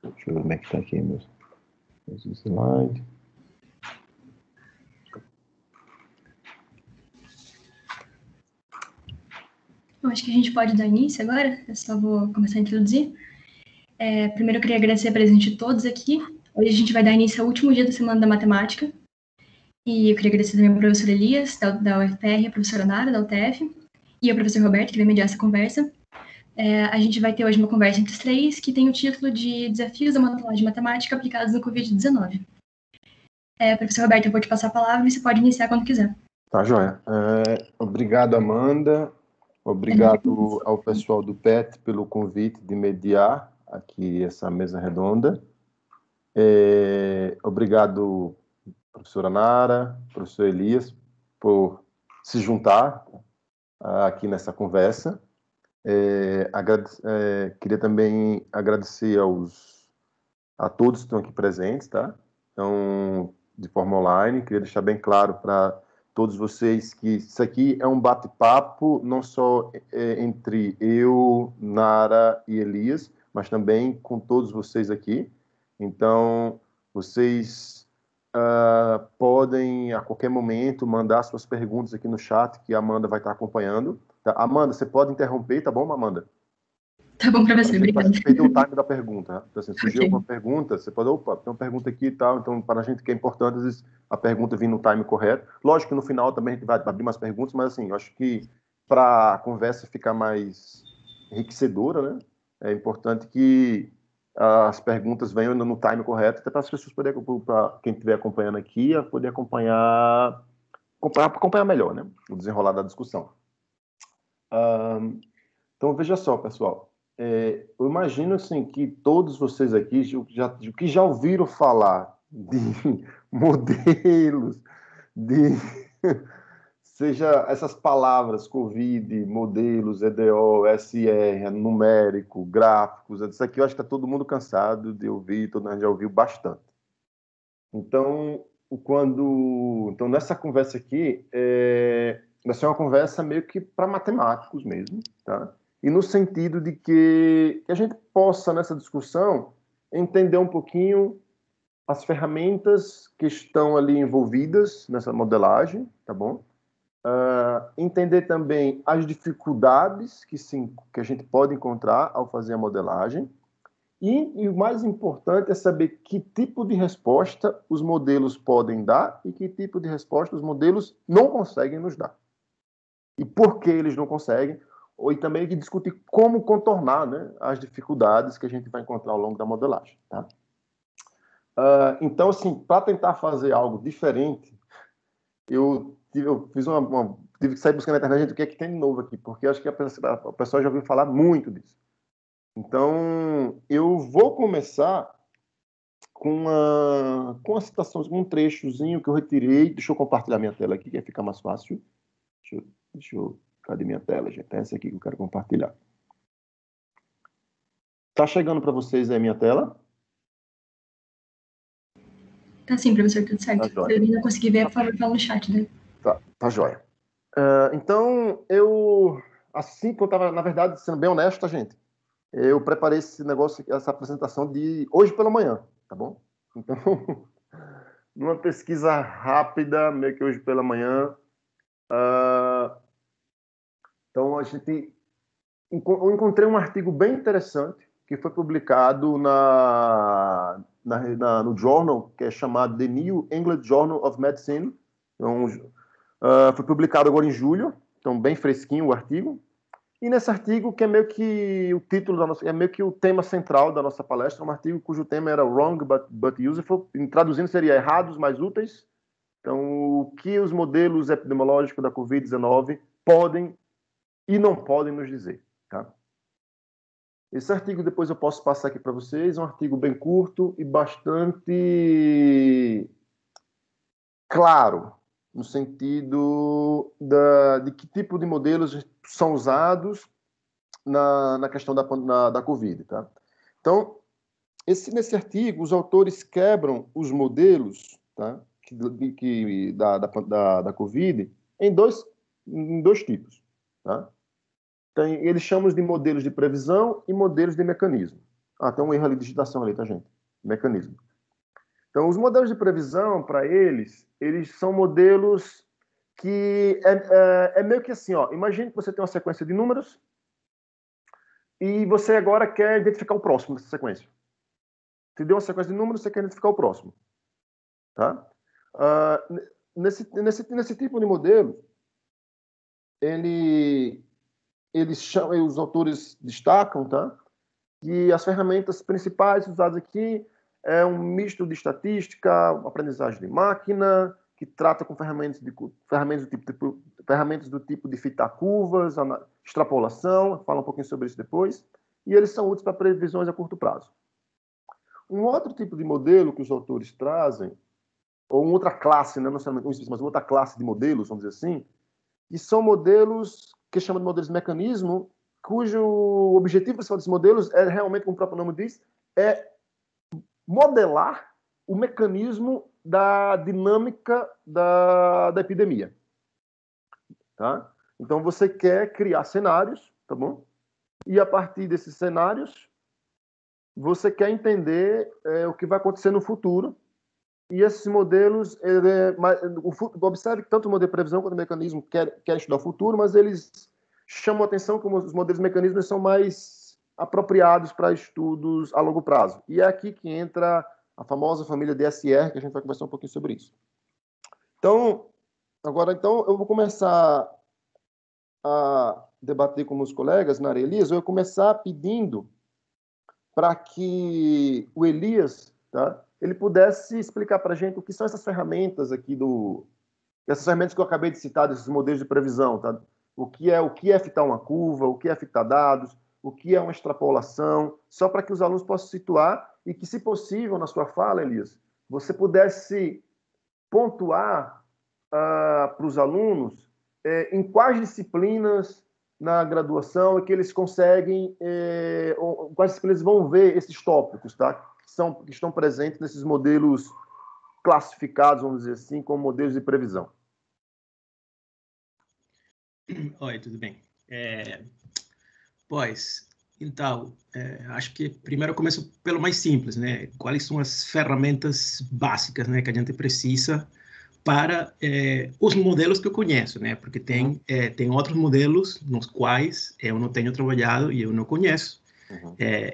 Deixa eu ver como é que está aqui meus slides. Eu acho que a gente pode dar início agora. Eu só vou começar a introduzir. Primeiro, eu queria agradecer a presença de todos aqui. Hoje a gente vai dar início ao último dia da Semana da Matemática. E eu queria agradecer também ao professor Elias, da UFPR, a professora Nara, da UTF, e ao professor Roberto, que vai mediar essa conversa. A gente vai ter hoje uma conversa entre os três, que tem o título de Desafios da Modelagem Matemática aplicados no Covid-19. Professor Roberto, eu vou te passar a palavra e você pode iniciar quando quiser. Tá, joia. Obrigado, Amanda. Obrigado ao pessoal do PET pelo convite de mediar aqui essa mesa redonda. Obrigado, professora Nara, professor Elias, por se juntar aqui nessa conversa. Queria também agradecer a todos que estão aqui presentes, tá? Então, de forma online, queria deixar bem claro para todos vocês que isso aqui é um bate-papo, não só entre eu, Nara e Elias, mas também com todos vocês aqui. Então, vocês podem, a qualquer momento, mandar suas perguntas aqui no chat, que a Amanda vai estar acompanhando. Tá? Amanda, você pode interromper, tá bom, Amanda? Tá bom para você, obrigada. Para perder o time da pergunta. Né? Então, assim, surgiu Ok. alguma pergunta, você pode, opa, tem uma pergunta aqui e tal, então, para a gente que é importante, às vezes, a pergunta vir no time correto. Lógico que no final também a gente vai abrir mais perguntas, mas, assim, eu acho que para a conversa ficar mais enriquecedora, né, é importante que as perguntas venham no time correto, até para as pessoas poderem, para quem estiver acompanhando aqui, poder acompanhar melhor, né, o desenrolar da discussão. Então, veja só, pessoal. Eu imagino assim, que todos vocês aqui já ouviram falar de modelos, de seja essas palavras, COVID, modelos, EDO, SR, numérico, gráficos, isso aqui eu acho que está todo mundo cansado de ouvir, todo mundo já ouviu bastante. Então, então nessa conversa aqui, vai ser uma conversa meio que para matemáticos mesmo, tá? E no sentido de que a gente possa, nessa discussão, entender um pouquinho as ferramentas que estão ali envolvidas nessa modelagem, tá bom? Entender também as dificuldades que a gente pode encontrar ao fazer a modelagem. E o mais importante é saber que tipo de resposta os modelos podem dar e que tipo de resposta os modelos não conseguem nos dar. E por que eles não conseguem, e também de discutir como contornar, né, as dificuldades que a gente vai encontrar ao longo da modelagem. Tá? Então, assim, para tentar fazer algo diferente, eu tive que sair buscando na internet o que é que tem de novo aqui, porque acho que a pessoa já ouviu falar muito disso. Então, eu vou começar com uma citação, um trechozinho que eu retirei. Deixa eu compartilhar minha tela aqui, que fica mais fácil. Cadê minha tela, gente? Essa aqui que eu quero compartilhar. Tá chegando para vocês aí a minha tela? Tá sim, professor, tudo certo. Tá, Se eu não conseguir ver, por favor, fala no chat, né? Tá jóia. Então, assim que eu estava, na verdade, sendo bem honesto, tá, gente? Eu preparei esse negócio, essa apresentação de hoje pela manhã, tá bom? Então, numa pesquisa rápida, meio que hoje pela manhã. Então, eu encontrei um artigo bem interessante que foi publicado no journal, que é chamado The New England Journal of Medicine. Então, foi publicado agora em julho, então bem fresquinho o artigo. E nesse artigo, que é meio que o título é meio que o tema central da nossa palestra, um artigo cujo tema era Wrong but Useful, traduzindo seria Errados, mas Úteis. Então, o que os modelos epidemiológicos da Covid-19 podem e não podem nos dizer. Tá? Esse artigo depois eu posso passar aqui para vocês, é um artigo bem curto e bastante claro, no sentido de que tipo de modelos são usados na questão da Covid. Tá? Então, nesse artigo, os autores quebram os modelos, tá, da Covid em dois tipos. Tá? Eles chamam de modelos de previsão e modelos de mecanismo. tem um erro ali de digitação ali, tá, gente? Mecanismo. Então, os modelos de previsão, para eles são modelos que é meio que assim, ó. Imagine que você tem uma sequência de números e você agora quer identificar o próximo dessa sequência. Você deu uma sequência de números, você quer identificar o próximo. Tá? Nesse tipo de modelo, os autores destacam, tá? Que as ferramentas principais usadas aqui é um misto de estatística, aprendizagem de máquina, que trata com ferramentas do tipo de fitar curvas, extrapolação, fala um pouquinho sobre isso depois, e eles são úteis para previsões a curto prazo. Um outro tipo de modelo que os autores trazem, ou uma outra classe, né, não necessariamente mas uma outra classe de modelos, vamos dizer assim, que são modelos que chamam de modelos de mecanismo, cujo objetivo principal desses modelos é realmente, como o próprio nome diz, é modelar o mecanismo da dinâmica da epidemia. Tá? Então, você quer criar cenários, tá bom? E, a partir desses cenários, você quer entender o que vai acontecer no futuro. E esses modelos, observe que tanto o modelo de previsão quanto o mecanismo quer estudar o futuro, mas eles chamam a atenção como os modelos de mecanismos são mais apropriados para estudos a longo prazo. E é aqui que entra a famosa família DSR, que a gente vai conversar um pouquinho sobre isso. Então, eu vou começar a debater com meus colegas, Nara e Elias. Eu vou começar pedindo para que o Elias, tá, ele pudesse explicar para a gente o que são essas ferramentas aqui essas ferramentas que eu acabei de citar, desses modelos de previsão, tá? O que é fitar uma curva, o que é fitar dados, o que é uma extrapolação, só para que os alunos possam situar e que, se possível, na sua fala, Elias, você pudesse pontuar para os alunos em quais disciplinas na graduação é que eles conseguem, quais disciplinas vão ver esses tópicos, tá? Que estão presentes nesses modelos classificados, vamos dizer assim, como modelos de previsão. Oi, tudo bem? Então, acho que primeiro eu começo pelo mais simples, né? Quais são as ferramentas básicas, né, que a gente precisa para os modelos que eu conheço, né? Porque tem outros modelos nos quais eu não tenho trabalhado e eu não conheço.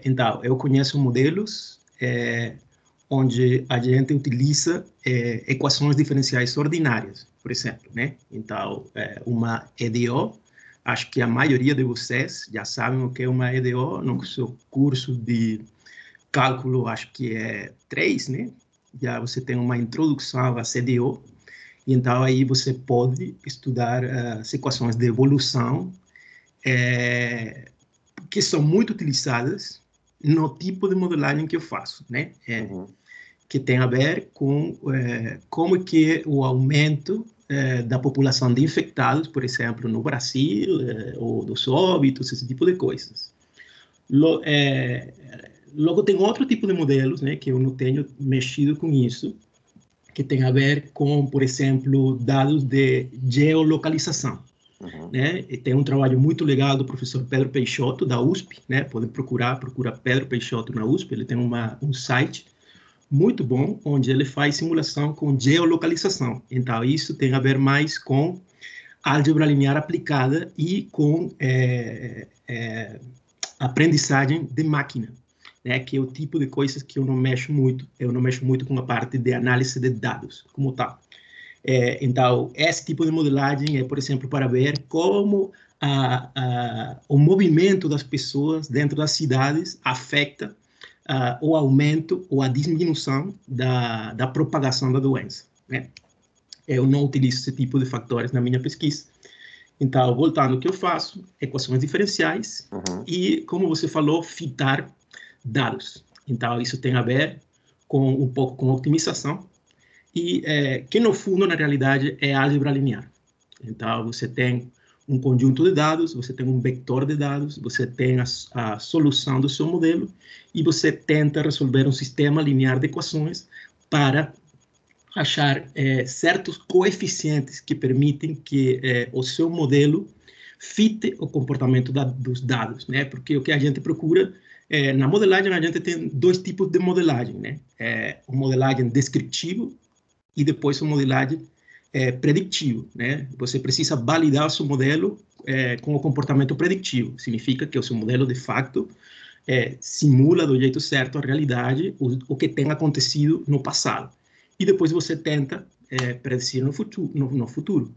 Então, eu conheço modelos onde a gente utiliza equações diferenciais ordinárias, por exemplo, né? Então, uma EDO, acho que a maioria de vocês já sabem o que é uma EDO no seu curso de cálculo, acho que é 3, né? Já você tem uma introdução à CDO, e então aí você pode estudar as equações de evolução, que são muito utilizadas no tipo de modelagem que eu faço, né? Que tem a ver com como que o aumento da população de infectados, por exemplo, no Brasil, ou dos óbitos, esse tipo de coisas. Logo, tem outro tipo de modelos, né, que eu não tenho mexido com isso, que tem a ver com, por exemplo, dados de geolocalização. Né? E tem um trabalho muito legal do professor Pedro Peixoto, da USP, né? Podem procura Pedro Peixoto na USP, ele tem um site muito bom, onde ele faz simulação com geolocalização. Então, isso tem a ver mais com álgebra linear aplicada e com aprendizagem de máquina, né? Que é o tipo de coisas que eu não mexo muito. Eu não mexo muito com a parte de análise de dados, como tal. Então, esse tipo de modelagem é, por exemplo, para ver como o movimento das pessoas dentro das cidades afeta o aumento ou a diminuição da propagação da doença, né? Eu não utilizo esse tipo de fatores na minha pesquisa. Então, voltando ao que eu faço, equações diferenciais e, como você falou, fitar dados. Então, isso tem a ver com um pouco com optimização e que, no fundo, na realidade, é álgebra linear. Então, você tem um conjunto de dados, você tem um vetor de dados, você tem a solução do seu modelo e você tenta resolver um sistema linear de equações para achar certos coeficientes que permitem que o seu modelo fite o comportamento dos dados, né? Porque o que a gente procura Na modelagem, a gente tem dois tipos de modelagem, né? O modelagem descritivo e depois o modelagem predictivo, né? Você precisa validar o seu modelo com o comportamento predictivo. Significa que o seu modelo, de fato, simula do jeito certo a realidade, o que tem acontecido no passado. E depois você tenta predecir no futuro.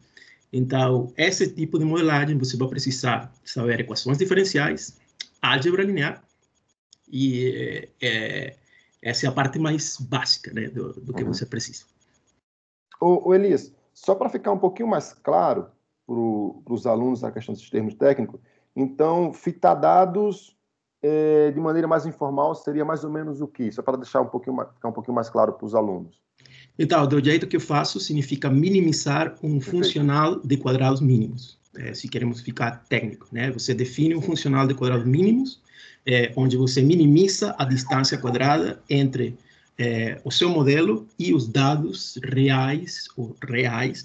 Então, esse tipo de modelagem, você vai precisar saber equações diferenciais, álgebra linear, e essa é a parte mais básica, né, do que você precisa. Ô Elias, só para ficar um pouquinho mais claro para os alunos a questão desses termos técnicos, então, fitar dados de maneira mais informal seria mais ou menos o quê? Só para deixar ficar um pouquinho mais claro para os alunos. Então, do jeito que eu faço, significa minimizar um funcional de quadrados mínimos. Se queremos ficar técnico, né? Você define um funcional de quadrados mínimos, onde você minimiza a distância quadrada entre o seu modelo e os dados reais,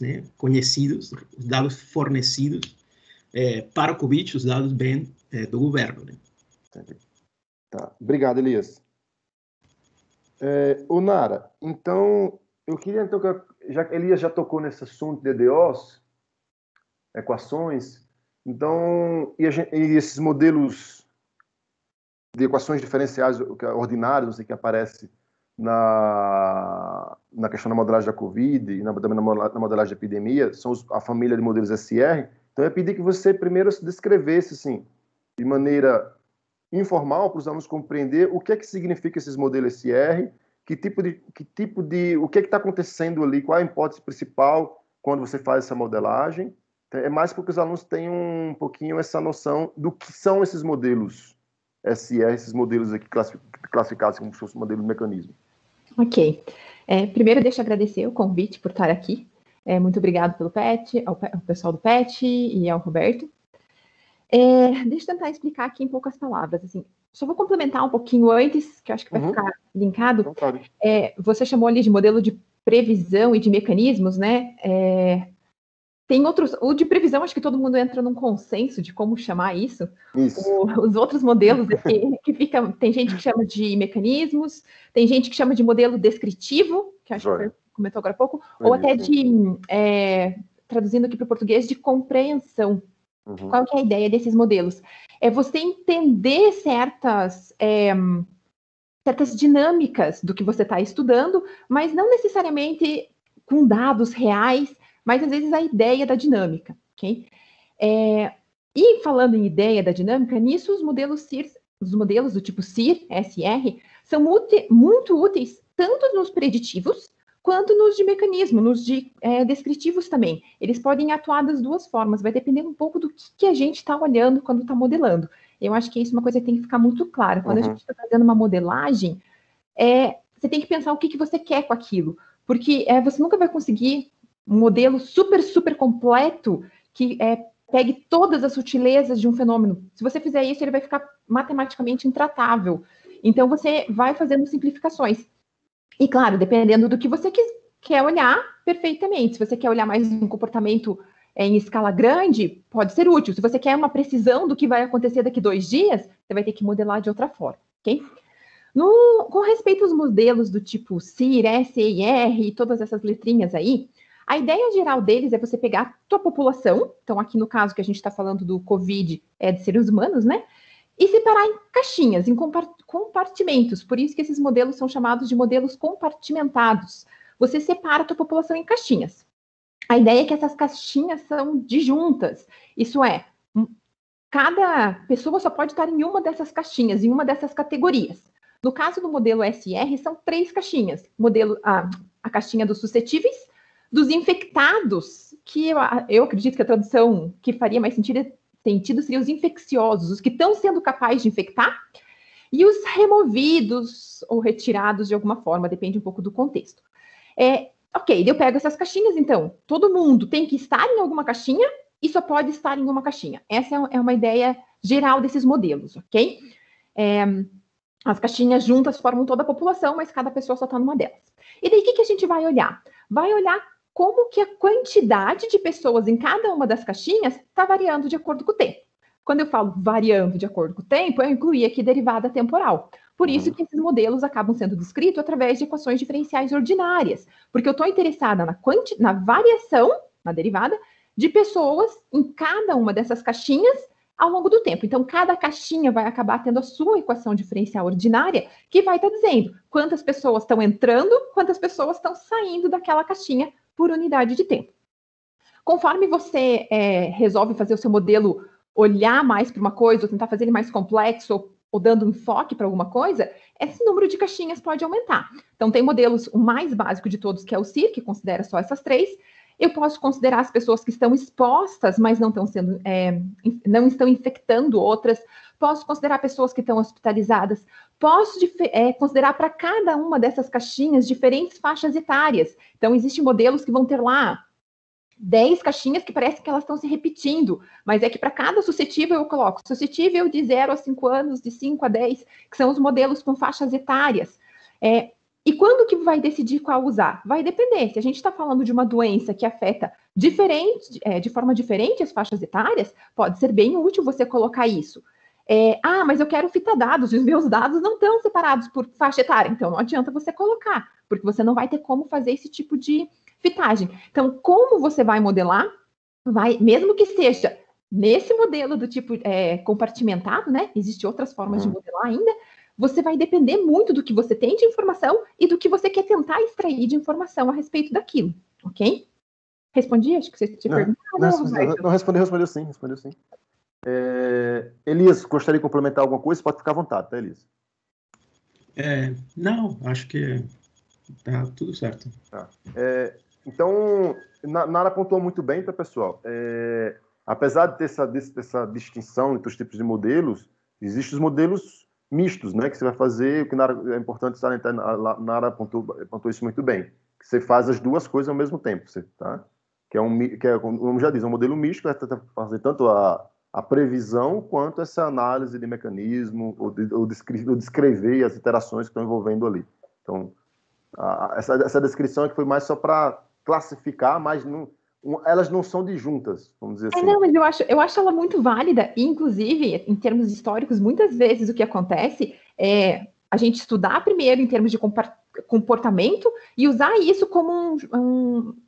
né, conhecidos, os dados fornecidos para o COVID, os dados bem do governo. Né? Entendi. Tá. Obrigado, Elias. Nara, então, eu queria, então, Elias já tocou nesse assunto de EDOs, equações, então, e esses modelos de equações diferenciais ordinárias, que aparece na questão da modelagem da Covid e também na modelagem da epidemia, são a família de modelos SR. Então, eu pedi que você primeiro se descrevesse, assim, de maneira informal, para os alunos compreender o que é que significa esses modelos SR, o que é que está acontecendo ali, qual é a hipótese principal quando você faz essa modelagem. É mais porque os alunos tenham um pouquinho essa noção do que são esses modelos SR, esses modelos aqui classificados como se fosse um modelo de mecanismo. Ok. Primeiro, deixa eu agradecer o convite por estar aqui. Muito obrigado pelo PET, ao pessoal do PET e ao Roberto. Deixa eu tentar explicar aqui em poucas palavras. Assim, só vou complementar um pouquinho antes, que eu acho que vai ficar linkado. Você chamou ali de modelo de previsão e de mecanismos, né? Tem outros, o de previsão, acho que todo mundo entra num consenso de como chamar isso. Os outros modelos que fica, tem gente que chama de mecanismos, tem gente que chama de modelo descritivo, que acho que comentou agora há pouco, ou até de, traduzindo aqui para o português, de compreensão. Qual que é a ideia desses modelos? É você entender certas dinâmicas do que você está estudando, mas não necessariamente com dados reais, mas às vezes a ideia da dinâmica, ok? E falando em ideia da dinâmica, nisso os modelos do tipo SIR, SR, são muito úteis tanto nos preditivos quanto nos de mecanismo, nos de descritivos também. Eles podem atuar das duas formas, vai depender um pouco do que a gente está olhando quando está modelando. Eu acho que isso é uma coisa que tem que ficar muito clara. Quando a gente está fazendo uma modelagem, você tem que pensar o que você quer com aquilo, porque você nunca vai conseguir um modelo super, super completo que pegue todas as sutilezas de um fenômeno. Se você fizer isso, ele vai ficar matematicamente intratável. Então, você vai fazendo simplificações. E, claro, dependendo do que você quer olhar, perfeitamente. Se você quer olhar mais um comportamento em escala grande, pode ser útil. Se você quer uma precisão do que vai acontecer daqui 2 dias, você vai ter que modelar de outra forma, ok? Com respeito aos modelos do tipo SIR, SER e todas essas letrinhas aí, a ideia geral deles é você pegar a tua população, então aqui no caso que a gente está falando do COVID, de seres humanos, né? E separar em caixinhas, em compartimentos. Por isso que esses modelos são chamados de modelos compartimentados. Você separa a tua população em caixinhas. A ideia é que essas caixinhas são disjuntas. Isso é, cada pessoa só pode estar em uma dessas caixinhas, em uma dessas categorias. No caso do modelo SR, são 3 caixinhas. A caixinha dos suscetíveis, dos infectados, que eu acredito que a tradução que faria mais sentido seria os infecciosos, os que estão sendo capazes de infectar, e os removidos ou retirados de alguma forma, depende um pouco do contexto. Ok, eu pego essas caixinhas, então, todo mundo tem que estar em alguma caixinha e só pode estar em uma caixinha. Essa é uma ideia geral desses modelos, ok? As caixinhas juntas formam toda a população, mas cada pessoa só está numa delas. E daí, o que a gente vai olhar? Vai olhar como que a quantidade de pessoas em cada uma das caixinhas está variando de acordo com o tempo. Quando eu falo variando de acordo com o tempo, eu incluí aqui derivada temporal. Por isso que esses modelos acabam sendo descritos através de equações diferenciais ordinárias, porque eu estou interessada na variação, na derivada, de pessoas em cada uma dessas caixinhas ao longo do tempo. Então, cada caixinha vai acabar tendo a sua equação diferencial ordinária, que vai estar dizendo quantas pessoas estão entrando, quantas pessoas estão saindo daquela caixinha por unidade de tempo. Conforme você resolve fazer o seu modelo olhar mais para uma coisa, ou tentar fazer ele mais complexo, ou dando enfoque para alguma coisa, esse número de caixinhas pode aumentar. Então, tem modelos, o mais básico de todos, que é o CIR, que considera só essas 3. Eu posso considerar as pessoas que estão expostas, mas não estão infectando outras. Posso considerar pessoas que estão hospitalizadas. Posso considerar para cada uma dessas caixinhas diferentes faixas etárias. Então, existem modelos que vão ter lá 10 caixinhas que parece que elas estão se repetindo, mas é que para cada suscetível eu coloco suscetível de 0 a 5 anos, de 5 a 10, que são os modelos com faixas etárias. E quando que vai decidir qual usar? Vai depender. Se a gente está falando de uma doença que afeta de forma diferente as faixas etárias, pode ser bem útil você colocar isso. Mas eu quero fita dados, e os meus dados não estão separados por faixa etária, então não adianta você colocar, porque você não vai ter como fazer esse tipo de fitagem. Então, como você vai modelar? Mesmo que seja nesse modelo do tipo compartimentado, né? Existem outras formas de modelar ainda. Você vai depender muito do que você tem de informação e do que você quer tentar extrair de informação a respeito daquilo, ok? Respondi? Acho que você tinha perguntado. Não, respondeu sim. Elias, gostaria de complementar alguma coisa? Pode ficar à vontade, tá, Elias? Não, acho que tá tudo certo. Tá. Então, Nara pontuou muito bem, tá, pessoal? Apesar de ter essa distinção entre os tipos de modelos, existem os modelos mistos, né? Que você vai fazer, o que é importante salientar, Nara pontuou isso muito bem, que você faz as duas coisas ao mesmo tempo, tá? Como já diz, um modelo misto, que vai fazer tanto a previsão quanto essa análise de mecanismo, ou descrever as interações que estão envolvendo ali. Então, essa descrição aqui foi mais só para classificar, mas elas não são disjuntas, vamos dizer assim. Não, mas eu acho ela muito válida, e inclusive, em termos históricos, muitas vezes o que acontece é a gente estudar primeiro em termos de comportamento e usar isso como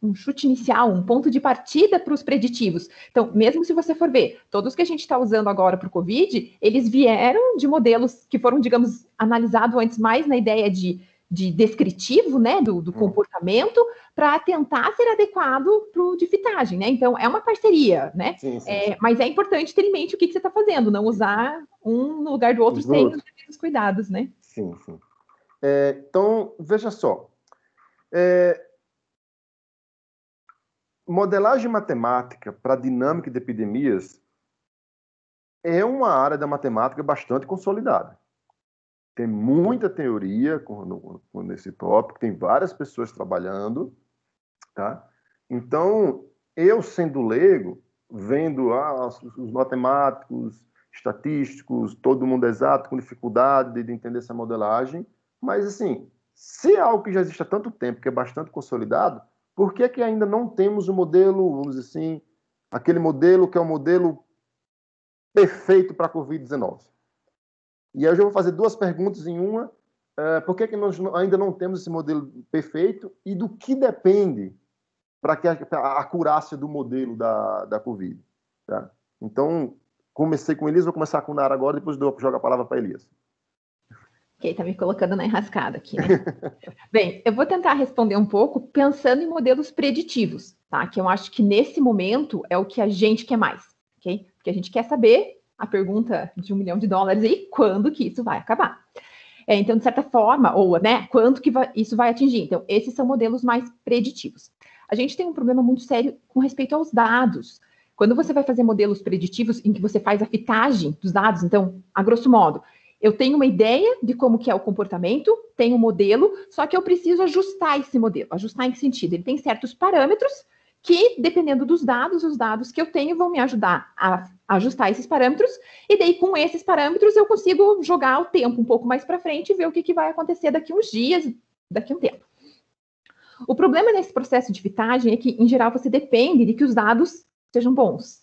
um chute inicial, um ponto de partida para os preditivos. Então, mesmo se você for ver, todos que a gente está usando agora para o COVID, eles vieram de modelos que foram, digamos, analisados antes mais na ideia de descritivo, né, do comportamento, para tentar ser adequado para o de fitagem, né? Então, é uma parceria, né? Sim. Mas é importante ter em mente o que você está fazendo, não usar um no lugar do outro sem os devidos cuidados, né? Sim. Então, veja só. Modelagem matemática para dinâmica de epidemias é uma área da matemática bastante consolidada. Tem muita teoria nesse tópico, tem várias pessoas trabalhando, tá? Então, eu sendo leigo, vendo os matemáticos, estatísticos, todo mundo exato, com dificuldade de entender essa modelagem, mas assim, se é algo que já existe há tanto tempo, que é bastante consolidado, por que ainda não temos o modelo, vamos dizer assim, aquele modelo que é o modelo perfeito para a Covid-19? E aí eu já vou fazer duas perguntas em uma. Por que nós ainda não temos esse modelo perfeito e do que depende para que a acurácia do modelo da Covid? Tá? Então, comecei com Elias, vou começar com o Nara agora, depois jogo a palavra para Elias. Ok, tá me colocando na enrascada aqui, né? Bem, eu vou tentar responder um pouco pensando em modelos preditivos, tá? Que eu acho que nesse momento é o que a gente quer mais, ok? Porque a gente quer saber a pergunta de $1 milhão aí, quando que isso vai acabar? Então, de certa forma, ou, né, quanto que isso vai atingir? Então, esses são modelos mais preditivos. A gente tem um problema muito sério com respeito aos dados. Quando você vai fazer modelos preditivos em que você faz a fitagem dos dados, então, a grosso modo, eu tenho uma ideia de como que é o comportamento, tenho um modelo, só que eu preciso ajustar esse modelo. Ajustar em que sentido? Ele tem certos parâmetros que, dependendo dos dados, os dados que eu tenho vão me ajudar a ajustar esses parâmetros, e daí, com esses parâmetros, eu consigo jogar o tempo um pouco mais para frente e ver o que vai acontecer daqui uns dias, daqui um tempo. O problema nesse processo de fitagem é que, em geral, você depende de que os dados sejam bons.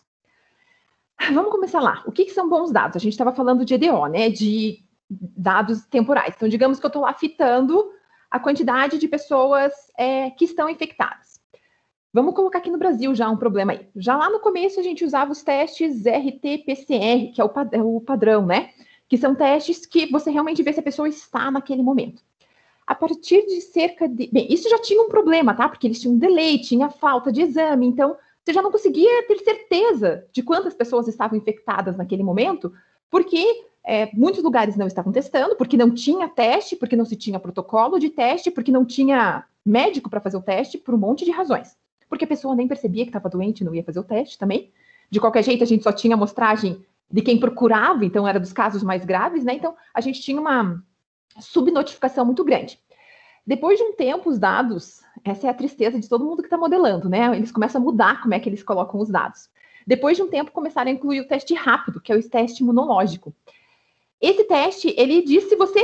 Vamos começar lá. O que são bons dados? A gente estava falando de EDO, né? De dados temporais. Então, digamos que eu estou lá fitando a quantidade de pessoas que estão infectadas. Vamos colocar aqui no Brasil já um problema aí. Já lá no começo a gente usava os testes RT-PCR, que é o padrão, né? Que são testes que você realmente vê se a pessoa está naquele momento. A partir de cerca de... Bem, isso já tinha um problema, tá? Porque eles tinham um delay, tinha falta de exame, então você já não conseguia ter certeza de quantas pessoas estavam infectadas naquele momento, porque muitos lugares não estavam testando, porque não tinha teste, porque não se tinha protocolo de teste, porque não tinha médico para fazer o teste, por um monte de razões. Porque a pessoa nem percebia que estava doente e não ia fazer o teste também. De qualquer jeito, a gente só tinha amostragem de quem procurava, então era dos casos mais graves, né? Então, a gente tinha uma subnotificação muito grande. Depois de um tempo, os dados, essa é a tristeza de todo mundo que está modelando, né? Eles começam a mudar como é que eles colocam os dados. Depois de um tempo, começaram a incluir o teste rápido, que é o teste imunológico. Esse teste, ele diz se você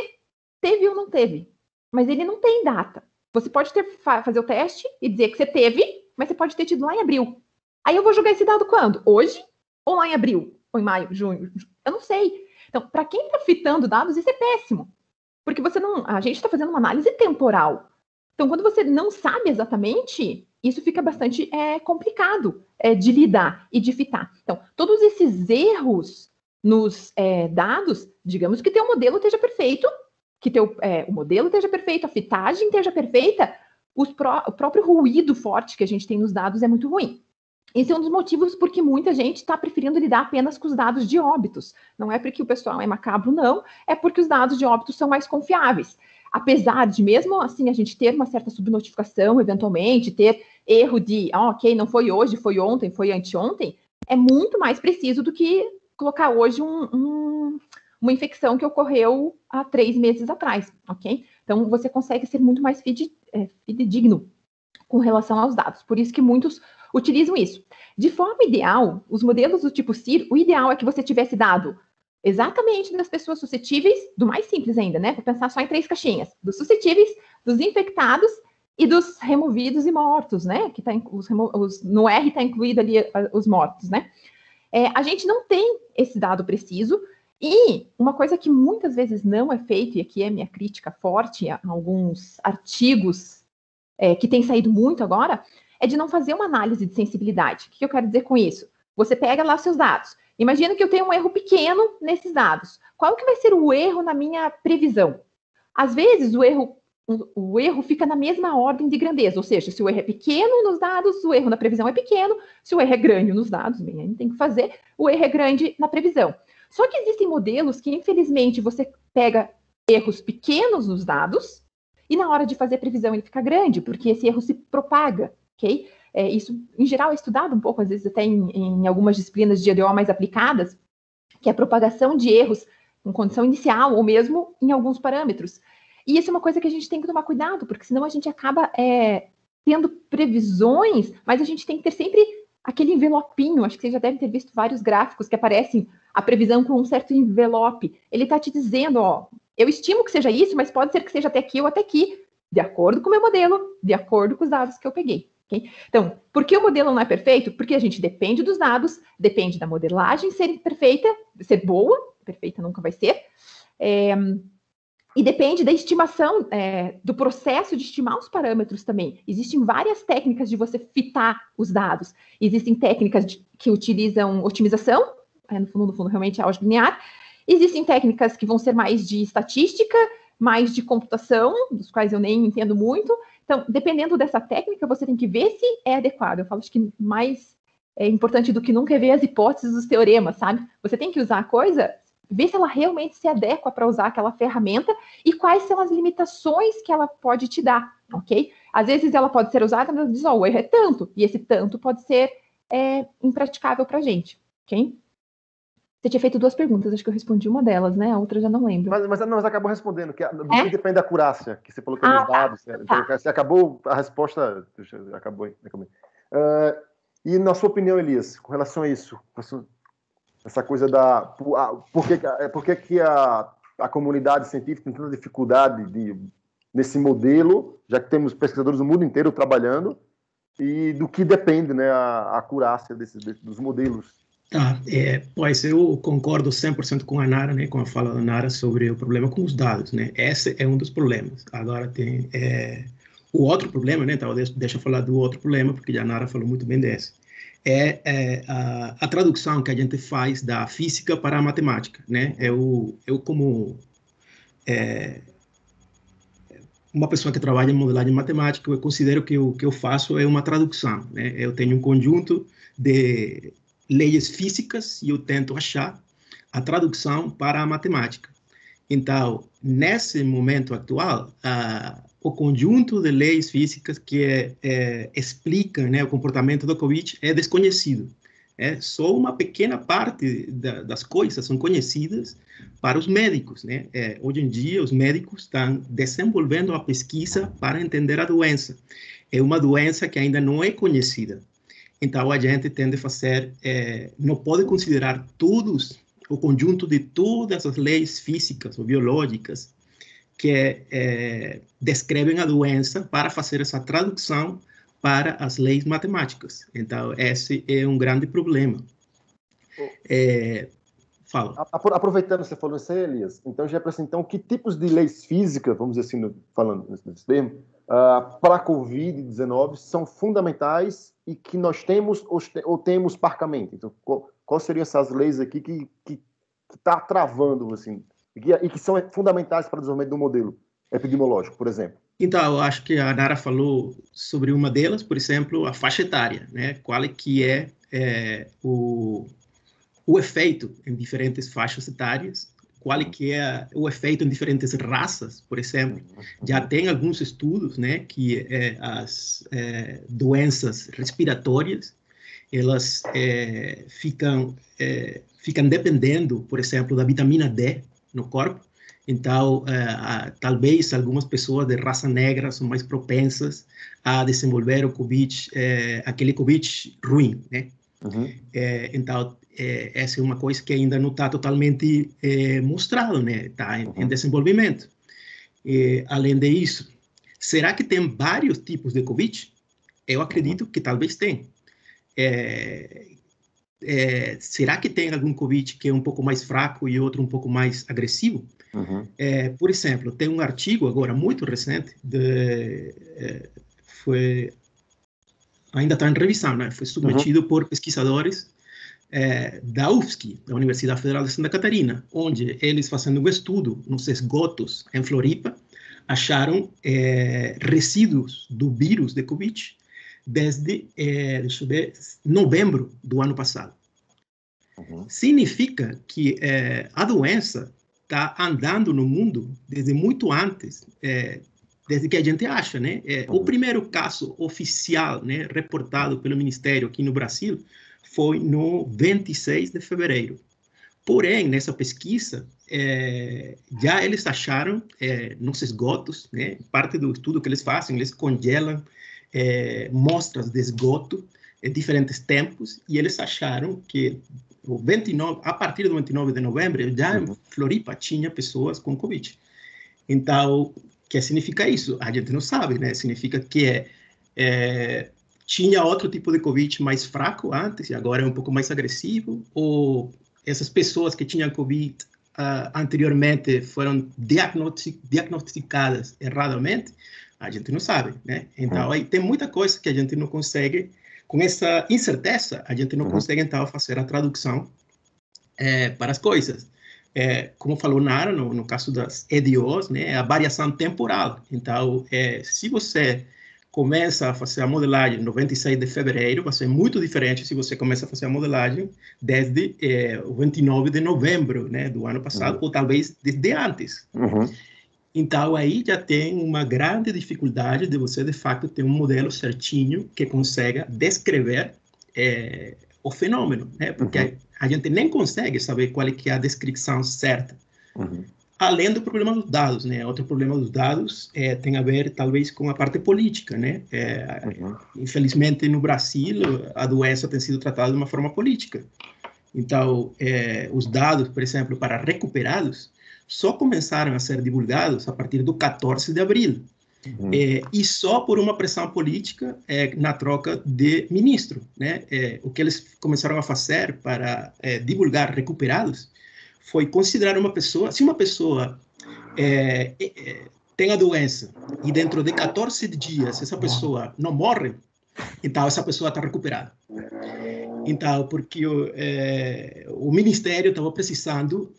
teve ou não teve, mas ele não tem data. Você pode fazer o teste e dizer que você teve, mas você pode ter tido lá em abril. Aí eu vou jogar esse dado quando? Hoje? Ou lá em abril? Ou em maio, junho? Eu não sei. Então, para quem está fitando dados, isso é péssimo. Porque a gente está fazendo uma análise temporal. Então, quando você não sabe exatamente, isso fica bastante complicado de lidar e de fitar. Então, todos esses erros nos dados, digamos que teu modelo esteja perfeito, que o modelo esteja perfeito, a fitagem esteja perfeita, o próprio ruído forte que a gente tem nos dados é muito ruim. Esse é um dos motivos porque muita gente está preferindo lidar apenas com os dados de óbitos. Não é porque o pessoal é macabro, não. É porque os dados de óbitos são mais confiáveis. Apesar de, mesmo assim, a gente ter uma certa subnotificação, eventualmente, ter erro de, ok, não foi hoje, foi ontem, foi anteontem, é muito mais preciso do que colocar hoje uma infecção que ocorreu há 3 meses atrás, ok? Então, você consegue ser muito mais fidedigno com relação aos dados. Por isso que muitos utilizam isso. De forma ideal, os modelos do tipo CIR, o ideal é que você tivesse dado exatamente das pessoas suscetíveis, do mais simples ainda, né? Vou pensar só em 3 caixinhas: dos suscetíveis, dos infectados e dos removidos e mortos, né? Que no R está incluído ali os mortos, né? A gente não tem esse dado preciso. E uma coisa que muitas vezes não é feito, e aqui é minha crítica forte a alguns artigos que tem saído muito agora, é de não fazer uma análise de sensibilidade. O que eu quero dizer com isso? Você pega lá seus dados. Imagina que eu tenho um erro pequeno nesses dados. Qual que vai ser o erro na minha previsão? Às vezes, o erro fica na mesma ordem de grandeza, ou seja, se o erro é pequeno nos dados, o erro na previsão é pequeno. Se o erro é grande nos dados, bem, a gente tem que fazer, o erro é grande na previsão. Só que existem modelos que, infelizmente, você pega erros pequenos nos dados e na hora de fazer a previsão ele fica grande, porque esse erro se propaga, ok? Isso, em geral, é estudado um pouco, às vezes até em algumas disciplinas de EDO mais aplicadas, que é a propagação de erros em condição inicial ou mesmo em alguns parâmetros. E isso é uma coisa que a gente tem que tomar cuidado, porque senão a gente acaba tendo previsões, mas a gente tem que ter sempre aquele envelopinho. Acho que vocês já devem ter visto vários gráficos que aparecem a previsão com um certo envelope. Ele está te dizendo, eu estimo que seja isso, mas pode ser que seja até aqui ou até aqui, de acordo com o meu modelo, de acordo com os dados que eu peguei. Okay? Então, por que o modelo não é perfeito? Porque a gente depende dos dados, depende da modelagem ser perfeita, ser boa, perfeita nunca vai ser, e depende da estimação, do processo de estimar os parâmetros também. Existem várias técnicas de você fitar os dados. Existem técnicas que utilizam otimização, no fundo, realmente é álgebra linear. Existem técnicas que vão ser mais de estatística, mais de computação, dos quais eu nem entendo muito. Então, dependendo dessa técnica, você tem que ver se é adequado. Eu falo que mais importante do que nunca é ver as hipóteses dos teoremas, sabe? Você tem que usar a coisa, ver se ela realmente se adequa para usar aquela ferramenta e quais são as limitações que ela pode te dar, ok? Às vezes ela pode ser usada, mas ela diz, o erro é tanto, e esse tanto pode ser impraticável para a gente, ok? Você tinha feito 2 perguntas, acho que eu respondi uma delas, né? A outra eu já não lembro. Mas acabou respondendo, que que depende da acurácia, que você falou que é nos dados. Tá. Então, você acabou, a resposta acabou. E na sua opinião, Elias, com relação a isso, essa coisa por que a comunidade científica tem tanta dificuldade nesse modelo, já que temos pesquisadores do mundo inteiro trabalhando, e do que depende, né, a acurácia dos modelos? Tá, pois eu concordo 100% com a Nara, né, com a fala da Nara sobre o problema com os dados, né? Esse é um dos problemas. Agora tem o outro problema, né? Então deixa eu falar do outro problema, porque a Nara falou muito bem desse. A tradução que a gente faz da física para a matemática, né? Eu como uma pessoa que trabalha em modelagem matemática, eu considero que o que eu faço é uma tradução, né? Eu tenho um conjunto de leis físicas e eu tento achar a tradução para a matemática. Então, nesse momento atual, o conjunto de leis físicas que explicam, né, o comportamento do Covid é desconhecido. Só uma pequena parte das coisas são conhecidas para os médicos, né? Hoje em dia, os médicos estão desenvolvendo a pesquisa para entender a doença. É uma doença que ainda não é conhecida. Então, a gente tende a fazer, não pode considerar o conjunto de todas as leis físicas ou biológicas que descrevem a doença para fazer essa tradução para as leis matemáticas. Então, esse é um grande problema. Fala. Aproveitando que você falou isso aí, Elias, então já para assim, então, que tipos de leis físicas, vamos dizer assim, falando nesse termo, para a Covid-19 são fundamentais e que nós temos ou temos parcamente? Então, quais seriam essas leis aqui que está travando, assim, e que são fundamentais para o desenvolvimento do modelo epidemiológico, por exemplo? Então, eu acho que a Nara falou sobre uma delas, por exemplo, a faixa etária, né? Qual é que o efeito em diferentes faixas etárias, qual é que é o efeito em diferentes raças, por exemplo. Já tem alguns estudos, né, que as doenças respiratórias, elas ficam dependendo, por exemplo, da vitamina D no corpo. Então, talvez algumas pessoas de raça negra são mais propensas a desenvolver o COVID, aquele COVID ruim, né? Então, essa é uma coisa que ainda não está totalmente mostrado, né? Está em desenvolvimento. Além disso, será que tem vários tipos de COVID? Eu acredito que talvez tenha. Será que tem algum COVID que é um pouco mais fraco e outro um pouco mais agressivo? Por exemplo, tem um artigo agora muito recente, ainda está em revisão, né? Foi submetido por pesquisadores da UFSC, da Universidade Federal de Santa Catarina, onde eles, fazendo um estudo nos esgotos em Floripa, acharam resíduos do vírus de Covid desde, deixa eu ver, novembro do ano passado. Significa que a doença está andando no mundo desde muito antes, desde que a gente acha, né? O primeiro caso oficial, né, reportado pelo Ministério aqui no Brasil, foi no 26 de fevereiro. Porém, nessa pesquisa, já eles acharam nos esgotos, né, parte do estudo que eles fazem, eles congelam mostras de esgoto em diferentes tempos, e eles acharam que a partir do 29 de novembro, já em Floripa tinha pessoas com Covid. Então, o que significa isso? A gente não sabe, né? Significa que tinha outro tipo de Covid mais fraco antes e agora é um pouco mais agressivo, ou essas pessoas que tinham Covid anteriormente foram diagnosticadas erradamente? A gente não sabe, né? Então, aí tem muita coisa que a gente não consegue, com essa incerteza, a gente não consegue, então, fazer a tradução para as coisas. Como falou Nara, no caso das EDOs, né, a variação temporal. Então, se você começa a fazer a modelagem no 26 de fevereiro, vai ser muito diferente se você começa a fazer a modelagem desde o 29 de novembro, né, do ano passado, ou talvez desde antes. Então, aí já tem uma grande dificuldade de você, de fato, ter um modelo certinho que consiga descrever o fenômeno, né? Porque a gente nem consegue saber qual é que é a descrição certa. Além do problema dos dados, né? Outro problema dos dados tem a ver, talvez, com a parte política, né? Infelizmente, no Brasil, a doença tem sido tratada de uma forma política. Então, os dados, por exemplo, para recuperados, só começaram a ser divulgados a partir do 14 de abril. E só por uma pressão política na troca de ministro, né? O que eles começaram a fazer para divulgar recuperados foi considerar uma pessoa, se uma pessoa tem a doença e dentro de 14 dias essa pessoa não morre, então essa pessoa está recuperada. Então, porque o Ministério estava precisando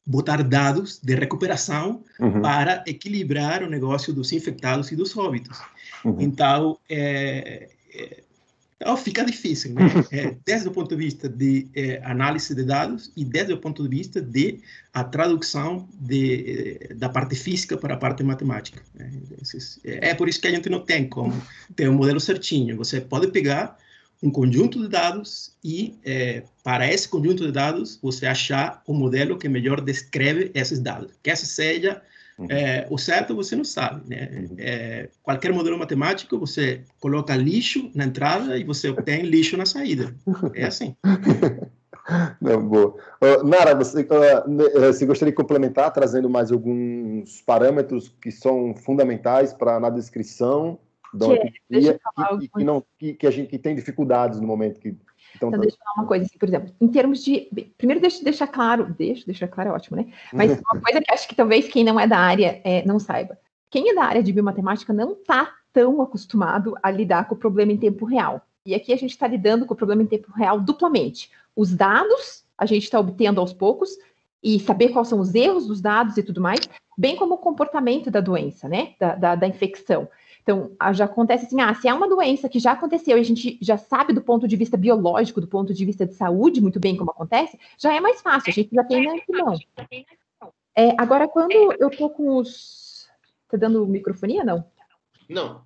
botar dados de recuperação para equilibrar o negócio dos infectados e dos óbitos. Então, então, fica difícil, né? Desde o ponto de vista de análise de dados e desde o ponto de vista de a tradução da parte física para a parte matemática. Né? É por isso que a gente não tem como ter um modelo certinho. Você pode pegar um conjunto de dados e, para esse conjunto de dados, você achar o modelo que melhor descreve esses dados. Que esse seja o certo, você não sabe. Né? Qualquer modelo matemático, você coloca lixo na entrada e você obtém lixo na saída. É assim. Não, boa. Nara, você gostaria de complementar, trazendo mais alguns parâmetros que são fundamentais na descrição que a gente tem dificuldades no momento que então, deixa eu falar uma coisa, assim, por exemplo, em termos de... Primeiro, deixar claro é ótimo, né? Mas uma coisa que acho que talvez quem não é da área não saiba. Quem é da área de biomatemática não está tão acostumado a lidar com o problema em tempo real. E aqui a gente está lidando com o problema em tempo real duplamente. Os dados a gente está obtendo aos poucos e saber quais são os erros dos dados e tudo mais, bem como o comportamento da doença, né? Da infecção. Então, já acontece assim, se é uma doença que já aconteceu e a gente já sabe do ponto de vista biológico, do ponto de vista de saúde, muito bem como acontece, já é mais fácil, a gente já tem na antemão. Agora, quando eu tô com os... Tá dando microfonia, não? Não.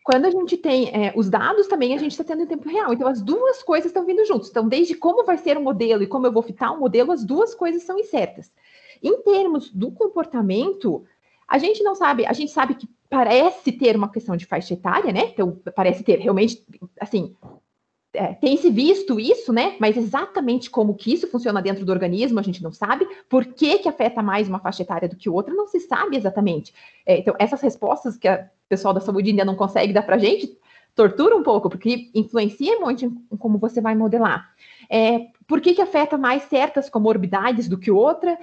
Quando a gente tem os dados também, a gente está tendo em tempo real. Então, as duas coisas estão vindo juntos. Então, desde como vai ser o modelo e como eu vou fitar o modelo, as duas coisas são incertas. Em termos do comportamento, a gente não sabe, a gente sabe que parece ter uma questão de faixa etária, né? Então, parece ter realmente, assim, tem-se visto isso, né? Mas exatamente como que isso funciona dentro do organismo, a gente não sabe. Por que afeta mais uma faixa etária do que outra, não se sabe exatamente. Então, essas respostas que o pessoal da saúde ainda não consegue dar para a gente, tortura um pouco, porque influencia muito em como você vai modelar. Por que afeta mais certas comorbidades do que outra?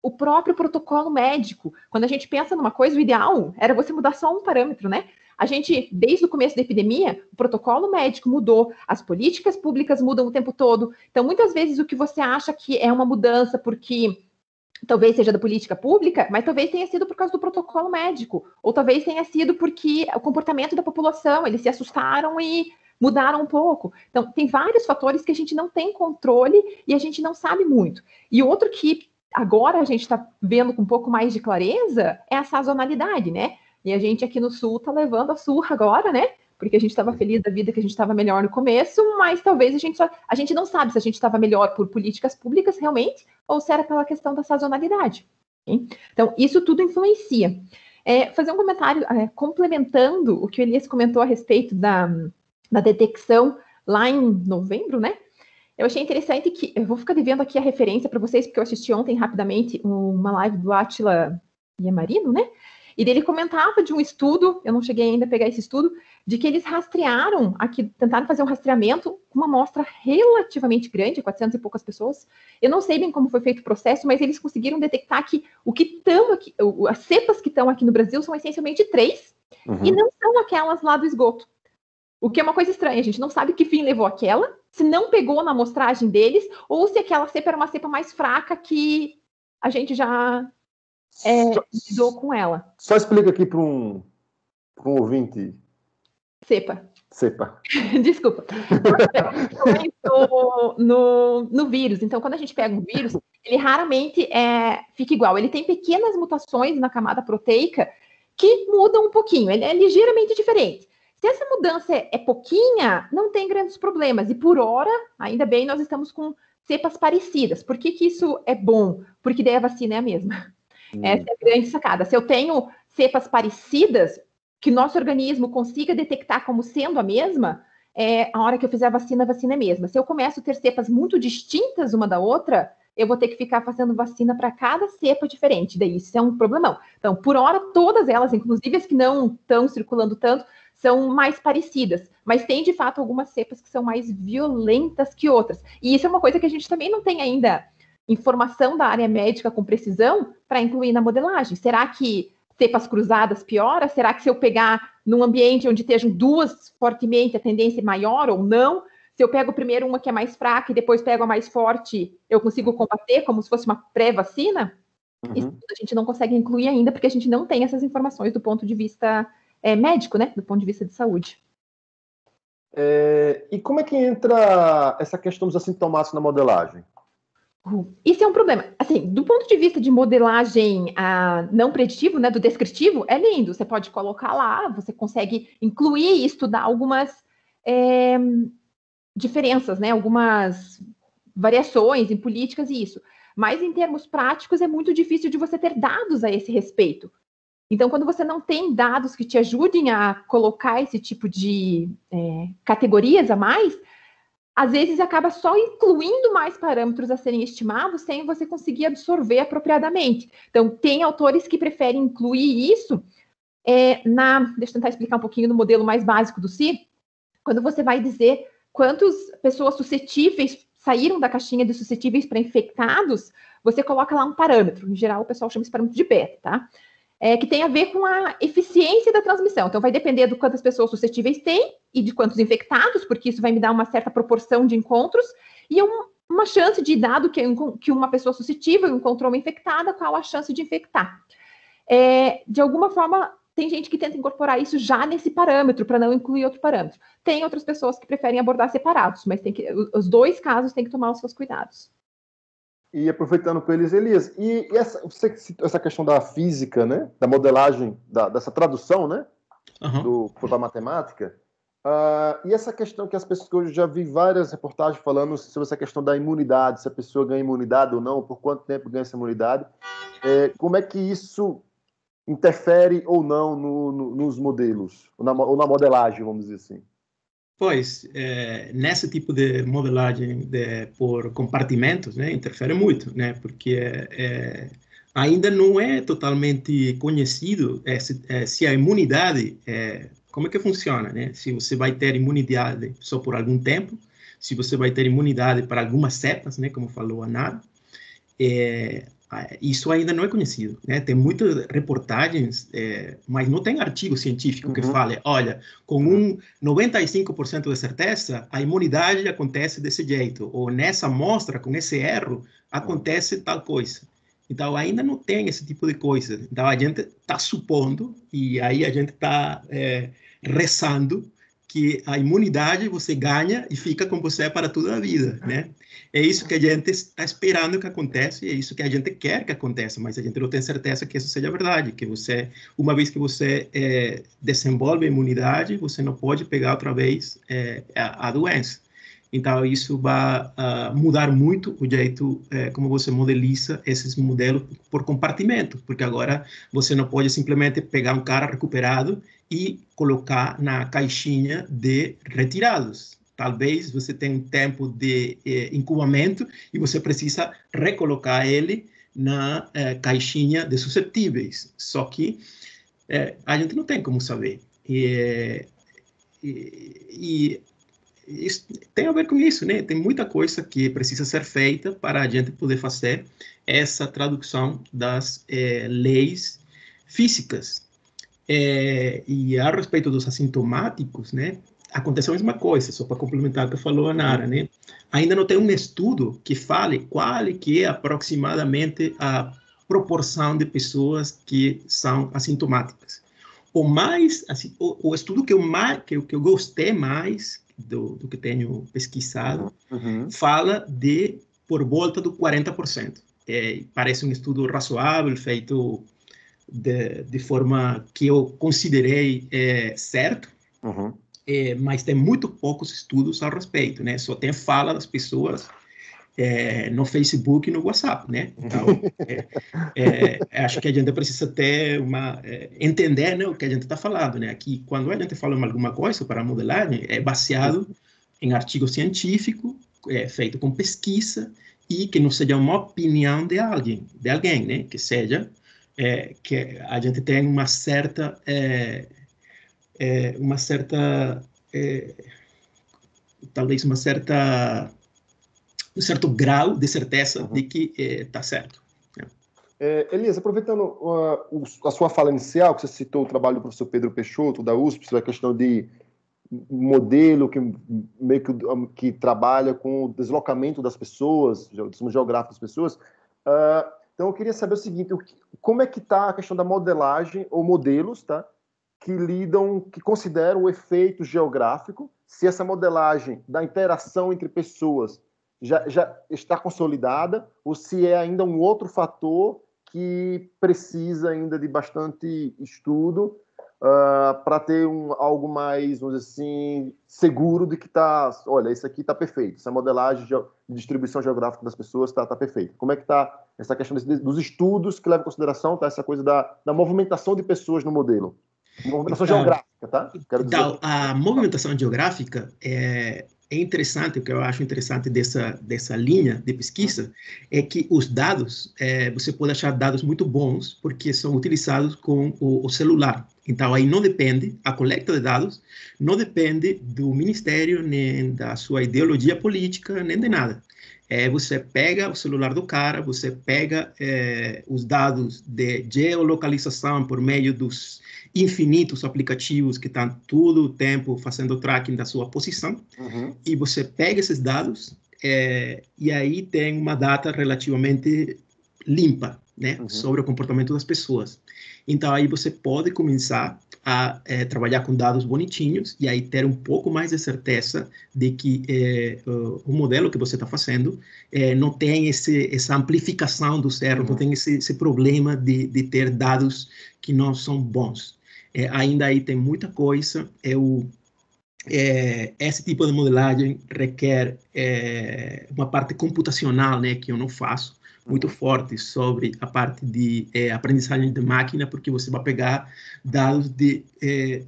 O próprio protocolo médico. Quando a gente pensa numa coisa, o ideal era você mudar só um parâmetro, né? A gente, desde o começo da epidemia, o protocolo médico mudou, as políticas públicas mudam o tempo todo. Então, muitas vezes, o que você acha que é uma mudança porque talvez seja da política pública, mas talvez tenha sido por causa do protocolo médico, ou talvez tenha sido porque o comportamento da população, eles se assustaram e mudaram um pouco. Então, tem vários fatores que a gente não tem controle e a gente não sabe muito. E outro que agora a gente está vendo com um pouco mais de clareza é a sazonalidade, né? E a gente aqui no Sul está levando a surra agora, né? Porque a gente estava feliz da vida, que a gente estava melhor no começo, mas talvez a gente não sabe se a gente estava melhor por políticas públicas realmente, ou se era pela questão da sazonalidade. Okay? Então, isso tudo influencia. Fazer um comentário complementando o que o Elias comentou a respeito da detecção lá em novembro, né? Eu achei interessante que, eu vou ficar devendo aqui a referência para vocês, porque eu assisti ontem rapidamente uma live do Átila Yamarino, né? E dele comentava de um estudo, eu não cheguei ainda a pegar esse estudo, de que eles rastrearam, tentaram fazer um rastreamento com uma amostra relativamente grande, 400 e poucas pessoas. Eu não sei bem como foi feito o processo, mas eles conseguiram detectar que as cepas que estão aqui no Brasil são essencialmente 3, e não são aquelas lá do esgoto. O que é uma coisa estranha, a gente não sabe que fim levou aquela, se não pegou na amostragem deles, ou se aquela cepa era uma cepa mais fraca que a gente já lidou com ela. Só explica aqui para um ouvinte. Cepa. Desculpa. no vírus. Então, quando a gente pega um vírus, ele raramente fica igual. Ele tem pequenas mutações na camada proteica que mudam um pouquinho. Ele é ligeiramente diferente. Se essa mudança é pouquinha, não tem grandes problemas. E por hora, ainda bem, nós estamos com cepas parecidas. Por que isso é bom? Porque daí a vacina é a mesma. Essa é a grande sacada. Se eu tenho cepas parecidas, que nosso organismo consiga detectar como sendo a mesma, a hora que eu fizer a vacina é a mesma. Se eu começo a ter cepas muito distintas uma da outra, eu vou ter que ficar fazendo vacina para cada cepa diferente, daí isso é um problemão. Então, por hora, todas elas, inclusive as que não estão circulando tanto, são mais parecidas, mas tem, de fato, algumas cepas que são mais violentas que outras. E isso é uma coisa que a gente também não tem ainda informação da área médica com precisão para incluir na modelagem. Será que cepas cruzadas piora? Será que se eu pegar num ambiente onde estejam duas fortemente, a tendência é maior ou não? Se eu pego primeiro uma que é mais fraca e depois pego a mais forte, eu consigo combater como se fosse uma pré-vacina? Isso a gente não consegue incluir ainda, porque a gente não tem essas informações do ponto de vista médico, né? Do ponto de vista de saúde. E como é que entra essa questão dos assintomáticos na modelagem? Isso é um problema. Assim, do ponto de vista de modelagem não preditivo, né, do descritivo, é lindo. Você pode colocar lá, você consegue incluir e estudar algumas diferenças, né, algumas variações em políticas e isso. Mas, em termos práticos, é muito difícil de você ter dados a esse respeito. Então, quando você não tem dados que te ajudem a colocar esse tipo de categorias a mais, às vezes acaba só incluindo mais parâmetros a serem estimados sem você conseguir absorver apropriadamente. Então, tem autores que preferem incluir isso deixa eu tentar explicar um pouquinho no modelo mais básico do CIR, quando você vai dizer quantas pessoas suscetíveis saíram da caixinha de suscetíveis para infectados, você coloca lá um parâmetro. Em geral, o pessoal chama esse parâmetro de beta, tá? Que tem a ver com a eficiência da transmissão. Então, vai depender de quantas pessoas suscetíveis tem e de quantos infectados, porque isso vai me dar uma certa proporção de encontros e uma chance de, dado que uma pessoa suscetível encontrou uma infectada, qual a chance de infectar. De alguma forma, tem gente que tenta incorporar isso já nesse parâmetro, para não incluir outro parâmetro. Tem outras pessoas que preferem abordar separados, mas os dois casos têm que tomar os seus cuidados. E aproveitando para eles, Elias, você citou essa questão da física, né? Da modelagem, dessa tradução, né? Da matemática. E essa questão que as pessoas, eu já vi várias reportagens falando sobre essa questão da imunidade, se a pessoa ganha imunidade ou não, por quanto tempo ganha essa imunidade. Como é que isso interfere ou não nos modelos, ou na modelagem, vamos dizer assim? Pois, nesse tipo de modelagem por compartimentos, né, interfere muito, né, porque ainda não é totalmente conhecido se a imunidade, como é que funciona, né? Se você vai ter imunidade só por algum tempo, se você vai ter imunidade para algumas cepas, né, como falou a Nara, isso ainda não é conhecido, né? Tem muitas reportagens, mas não tem artigo científico que fale, olha, com 95% de certeza, a imunidade acontece desse jeito, ou nessa amostra, com esse erro, acontece tal coisa. Então, ainda não tem esse tipo de coisa. Então, a gente está supondo, e aí a gente está rezando, que a imunidade você ganha e fica com você para toda a vida, né? É isso que a gente está esperando que aconteça, e é isso que a gente quer que aconteça, mas a gente não tem certeza que isso seja verdade, que você, uma vez que você desenvolve a imunidade, você não pode pegar outra vez a doença. Então, isso vai mudar muito o jeito como você modeliza esses modelos por compartimento, porque agora você não pode simplesmente pegar um cara recuperado e colocar na caixinha de retirados. Talvez você tenha um tempo de incubamento e você precisa recolocar ele na caixinha de suscetíveis. Só que a gente não tem como saber. E isso tem a ver com isso, né? Tem muita coisa que precisa ser feita para a gente poder fazer essa tradução das leis físicas. E a respeito dos assintomáticos, né? Acontece a mesma coisa, só para complementar o que falou a Nara, né? Ainda não tem um estudo que fale qual que é aproximadamente a proporção de pessoas que são assintomáticas. Assim, o estudo que eu gostei mais do que tenho pesquisado, fala de por volta do 40%. Parece um estudo razoável, feito de forma que eu considerei certo, mas tem muito poucos estudos a respeito, né? Só tem fala das pessoas no Facebook e no WhatsApp, né? Então, acho que a gente precisa ter entender, né, o que a gente está falando, né? Aqui, quando a gente fala em alguma coisa para modelagem, é baseado em artigo científico, feito com pesquisa, e que não seja uma opinião de alguém, né? Que seja que a gente tenha uma certa talvez um certo grau de certeza de que está certo. Elias, aproveitando a sua fala inicial, que você citou o trabalho do professor Pedro Peixoto, da USP, sobre a questão de modelo que meio que trabalha com o deslocamento das pessoas, o geográfico das pessoas. Então, eu queria saber o seguinte, como é que está a questão da modelagem, ou modelos, tá, que consideram o efeito geográfico, se essa modelagem da interação entre pessoas já está consolidada, ou se é ainda um outro fator que precisa ainda de bastante estudo para ter algo mais, vamos dizer assim, seguro de que olha, isso aqui está perfeito, essa modelagem de distribuição geográfica das pessoas está perfeita. Como é que está essa questão dos estudos que levam em consideração essa coisa da movimentação de pessoas no modelo? Movimentação geográfica, tá? Quero dizer. Então, a movimentação geográfica é interessante, o que eu acho interessante dessa linha de pesquisa é que os dados, você pode achar dados muito bons, porque são utilizados com o celular. Então, aí não depende, a coleta de dados não depende do ministério, nem da sua ideologia política, nem de nada. Você pega o celular do cara, você pega os dados de geolocalização por meio dos infinitos aplicativos que estão todo o tempo fazendo tracking da sua posição, e você pega esses dados e aí tem uma data relativamente limpa, né, sobre o comportamento das pessoas. Então, aí você pode começar a trabalhar com dados bonitinhos e aí ter um pouco mais de certeza de que o modelo que você está fazendo não tem essa amplificação do certo, não tem esse problema de ter dados que não são bons. Ainda aí tem muita coisa. Esse tipo de modelagem requer uma parte computacional, né, que eu não faço, muito forte sobre a parte de aprendizagem de máquina, porque você vai pegar dados de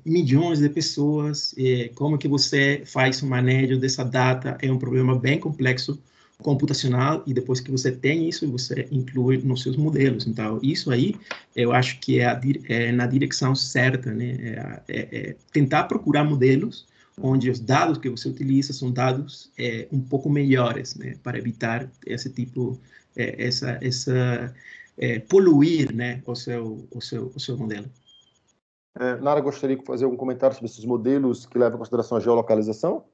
milhões de pessoas, como que você faz o manejo dessa data, é um problema bem complexo, computacional, e depois que você tem isso, você inclui nos seus modelos. Então, isso aí, eu acho que é na direção certa, né? Tentar procurar modelos onde os dados que você utiliza são dados um pouco melhores, né? Para evitar esse tipo, poluir, né? o seu modelo. Nara, gostaria de fazer um comentário sobre esses modelos que levam em consideração a geolocalização?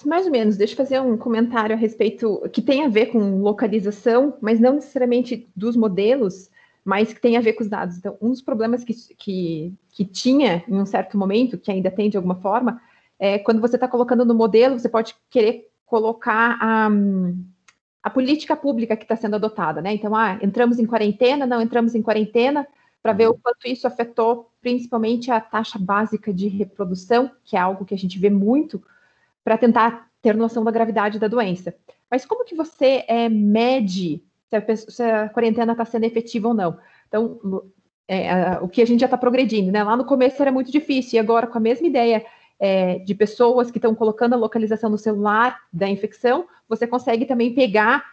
Mais ou menos, deixa eu fazer um comentário a respeito, que tem a ver com localização, mas não necessariamente dos modelos, mas que tem a ver com os dados. Então, um dos problemas que tinha em um certo momento, que ainda tem de alguma forma, é quando você está colocando no modelo, você pode querer colocar a política pública que está sendo adotada, né? Então, entramos em quarentena, não entramos em quarentena, para ver o quanto isso afetou principalmente a taxa básica de reprodução, que é algo que a gente vê muito, para tentar ter noção da gravidade da doença. Mas como que você mede se a quarentena está sendo efetiva ou não? Então, o que a gente já está progredindo, né? Lá no começo era muito difícil, e agora com a mesma ideia de pessoas que estão colocando a localização no celular da infecção, você consegue também pegar,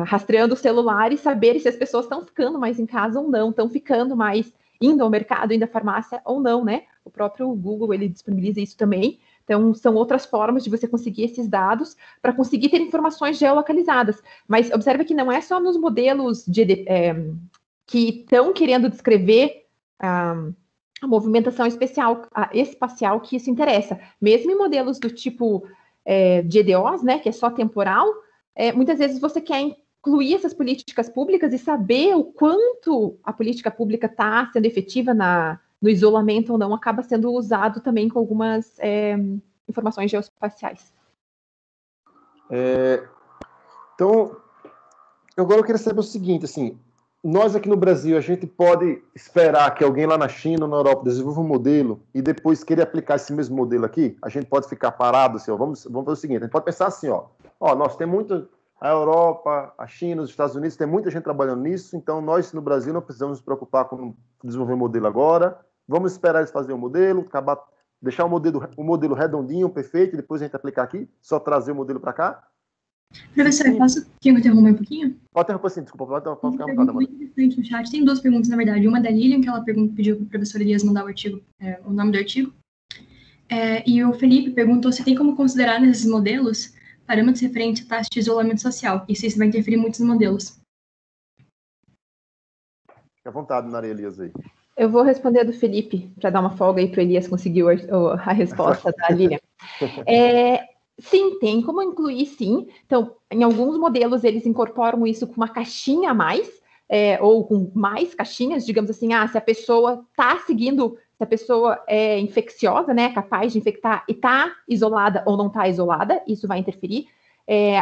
rastreando o celular e saber se as pessoas estão ficando mais em casa ou não, estão ficando mais indo ao mercado, indo à farmácia ou não, né? O próprio Google, ele disponibiliza isso também. Então, são outras formas de você conseguir esses dados para conseguir ter informações geolocalizadas. Mas observa que não é só nos modelos que estão querendo descrever a movimentação espacial que isso interessa. Mesmo em modelos do tipo de EDOs, né, que é só temporal, muitas vezes você quer incluir essas políticas públicas e saber o quanto a política pública está sendo efetiva no isolamento ou não, acaba sendo usado também com algumas informações geoespaciais. Então, agora eu queria saber o seguinte, assim, nós aqui no Brasil, a gente pode esperar que alguém lá na China ou na Europa desenvolva um modelo e depois querer aplicar esse mesmo modelo aqui? A gente pode ficar parado, assim, vamos fazer o seguinte, a gente pode pensar assim, nós temos a Europa, a China, os Estados Unidos, tem muita gente trabalhando nisso, então nós no Brasil não precisamos nos preocupar com desenvolver um modelo agora, vamos esperar eles fazerem o modelo, deixar o modelo redondinho, perfeito, e depois a gente aplicar aqui, só trazer o modelo para cá? Professor, posso te interromper um pouquinho? Pode interromper sim, desculpa, pode ficar à vontade, Uma pergunta muito interessante no chat. Tem duas perguntas, na verdade. Uma da Lilian, que ela pediu para o professor Elias mandar o artigo, o nome do artigo. E o Felipe perguntou se tem como considerar nesses modelos parâmetros referentes à taxa de isolamento social, e se isso vai interferir muito nos modelos. Fique à vontade, Maria Elias, aí. Eu vou responder a do Felipe, para dar uma folga aí para o Elias conseguir a resposta da Lilian. Sim, tem como incluir, sim. Então, em alguns modelos, eles incorporam isso com uma caixinha a mais, ou com mais caixinhas, digamos assim, se a pessoa está seguindo, se a pessoa é infecciosa, né, capaz de infectar e está isolada ou não está isolada, isso vai interferir.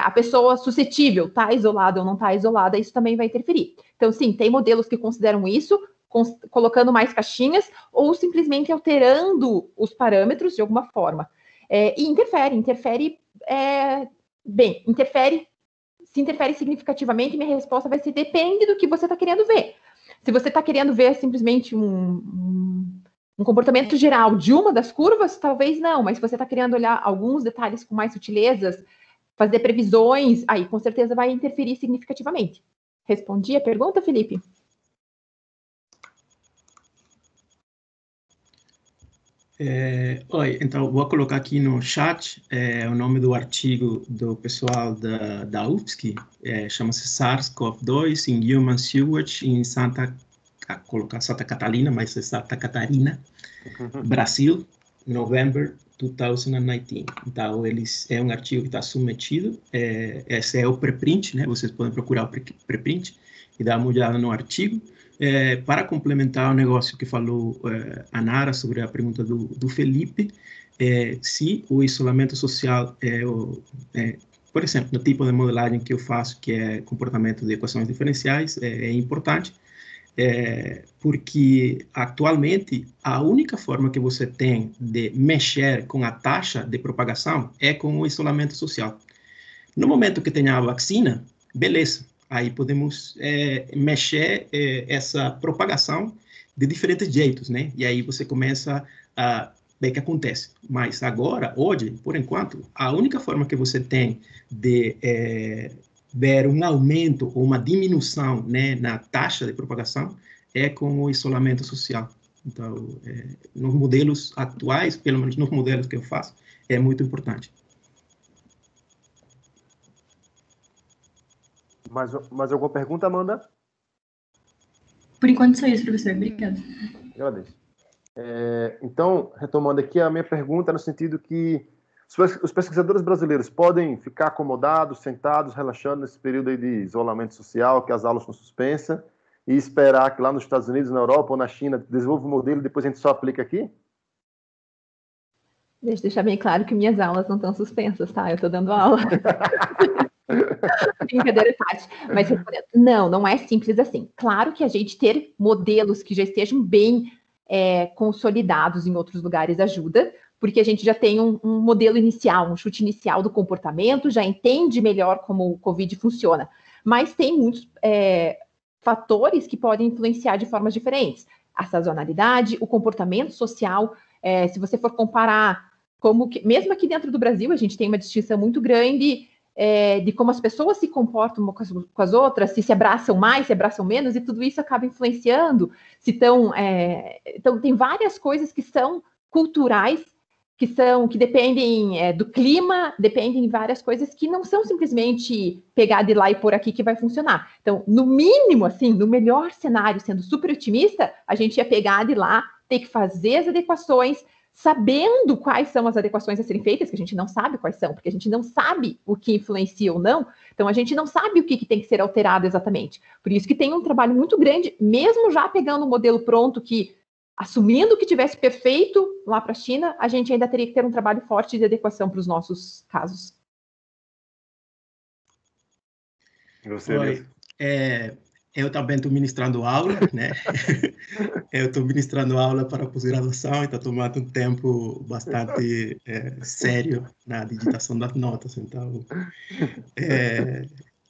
A pessoa suscetível está isolada ou não está isolada, isso também vai interferir. Então, sim, tem modelos que consideram isso, colocando mais caixinhas, ou simplesmente alterando os parâmetros de alguma forma. E interfere se interfere significativamente, minha resposta vai ser depende do que você está querendo ver. Se você está querendo ver simplesmente um comportamento geral de uma das curvas, talvez não, mas se você está querendo olhar alguns detalhes com mais sutilezas, fazer previsões, aí com certeza vai interferir significativamente. Respondi a pergunta, Felipe? Oi, então vou colocar aqui no chat o nome do artigo do pessoal da UFSC, chama-se SARS-CoV-2 in Human Sewage em Santa Catarina, mas é Santa Catarina, Brasil, November 2019. Então, é um artigo que está submetido, esse é o preprint, né? Vocês podem procurar o preprint e dar uma olhada no artigo. Para complementar o negócio que falou a Nara sobre a pergunta do Felipe, se o isolamento social por exemplo, no tipo de modelagem que eu faço, que é comportamento de equações diferenciais, é importante, porque atualmente a única forma que você tem de mexer com a taxa de propagação é com o isolamento social. No momento que tenha a vacina, beleza, aí podemos mexer essa propagação de diferentes jeitos, né? E aí você começa a ver o que acontece. Mas agora, hoje, por enquanto, a única forma que você tem de ver um aumento ou uma diminuição, né, na taxa de propagação é com o isolamento social. Então, nos modelos atuais, pelo menos nos modelos que eu faço, é muito importante. Mais alguma pergunta, Amanda? Por enquanto, só isso, professor. Obrigada. Agradeço. Então, retomando aqui a minha pergunta, no sentido que os pesquisadores brasileiros podem ficar acomodados, sentados, relaxando nesse período aí de isolamento social, que as aulas estão suspensas, e esperar que lá nos Estados Unidos, na Europa ou na China desenvolva o modelo e depois a gente só aplica aqui? Deixa eu deixar bem claro que minhas aulas não estão suspensas, tá? Eu estou dando aula. Brincadeira à parte. Mas não é simples assim. Claro que a gente ter modelos que já estejam bem consolidados em outros lugares ajuda, porque a gente já tem um modelo inicial, um chute inicial do comportamento, já entende melhor como o COVID funciona. Mas tem muitos fatores que podem influenciar de formas diferentes. A sazonalidade, o comportamento social. Se você for comparar, mesmo aqui dentro do Brasil, a gente tem uma distinção muito grande de como as pessoas se comportam com as outras, se abraçam mais, se abraçam menos, e tudo isso acaba influenciando. Então, tem várias coisas que são culturais, que dependem do clima, dependem de várias coisas que não são simplesmente pegar de lá e pôr aqui que vai funcionar. Então, no mínimo, assim, no melhor cenário, sendo super otimista, a gente ia pegar de lá, ter que fazer as adequações, sabendo quais são as adequações a serem feitas, que a gente não sabe quais são, porque a gente não sabe o que influencia ou não, então a gente não sabe o que tem que ser alterado exatamente. Por isso que tem um trabalho muito grande, mesmo já pegando um modelo pronto que, assumindo que tivesse perfeito lá para a China, a gente ainda teria que ter um trabalho forte de adequação para os nossos casos. Oi, eu também estou ministrando aula, né? Eu estou ministrando aula para pós-graduação e está tomando um tempo bastante sério na digitação das notas. Então,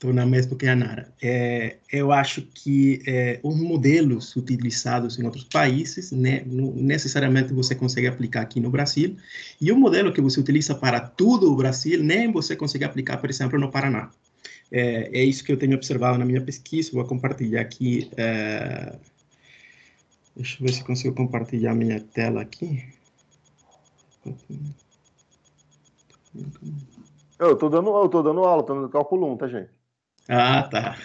Estou na mesma que a Nara. Eu acho que os modelos utilizados em outros países, né, não necessariamente você consegue aplicar aqui no Brasil, e o modelo que você utiliza para todo o Brasil, nem você consegue aplicar, por exemplo, no Paraná. É isso que eu tenho observado na minha pesquisa. Vou compartilhar aqui. Deixa eu ver se consigo compartilhar minha tela aqui. Eu tô dando aula, tô dando cálculo 1, tá, gente? Ah, tá.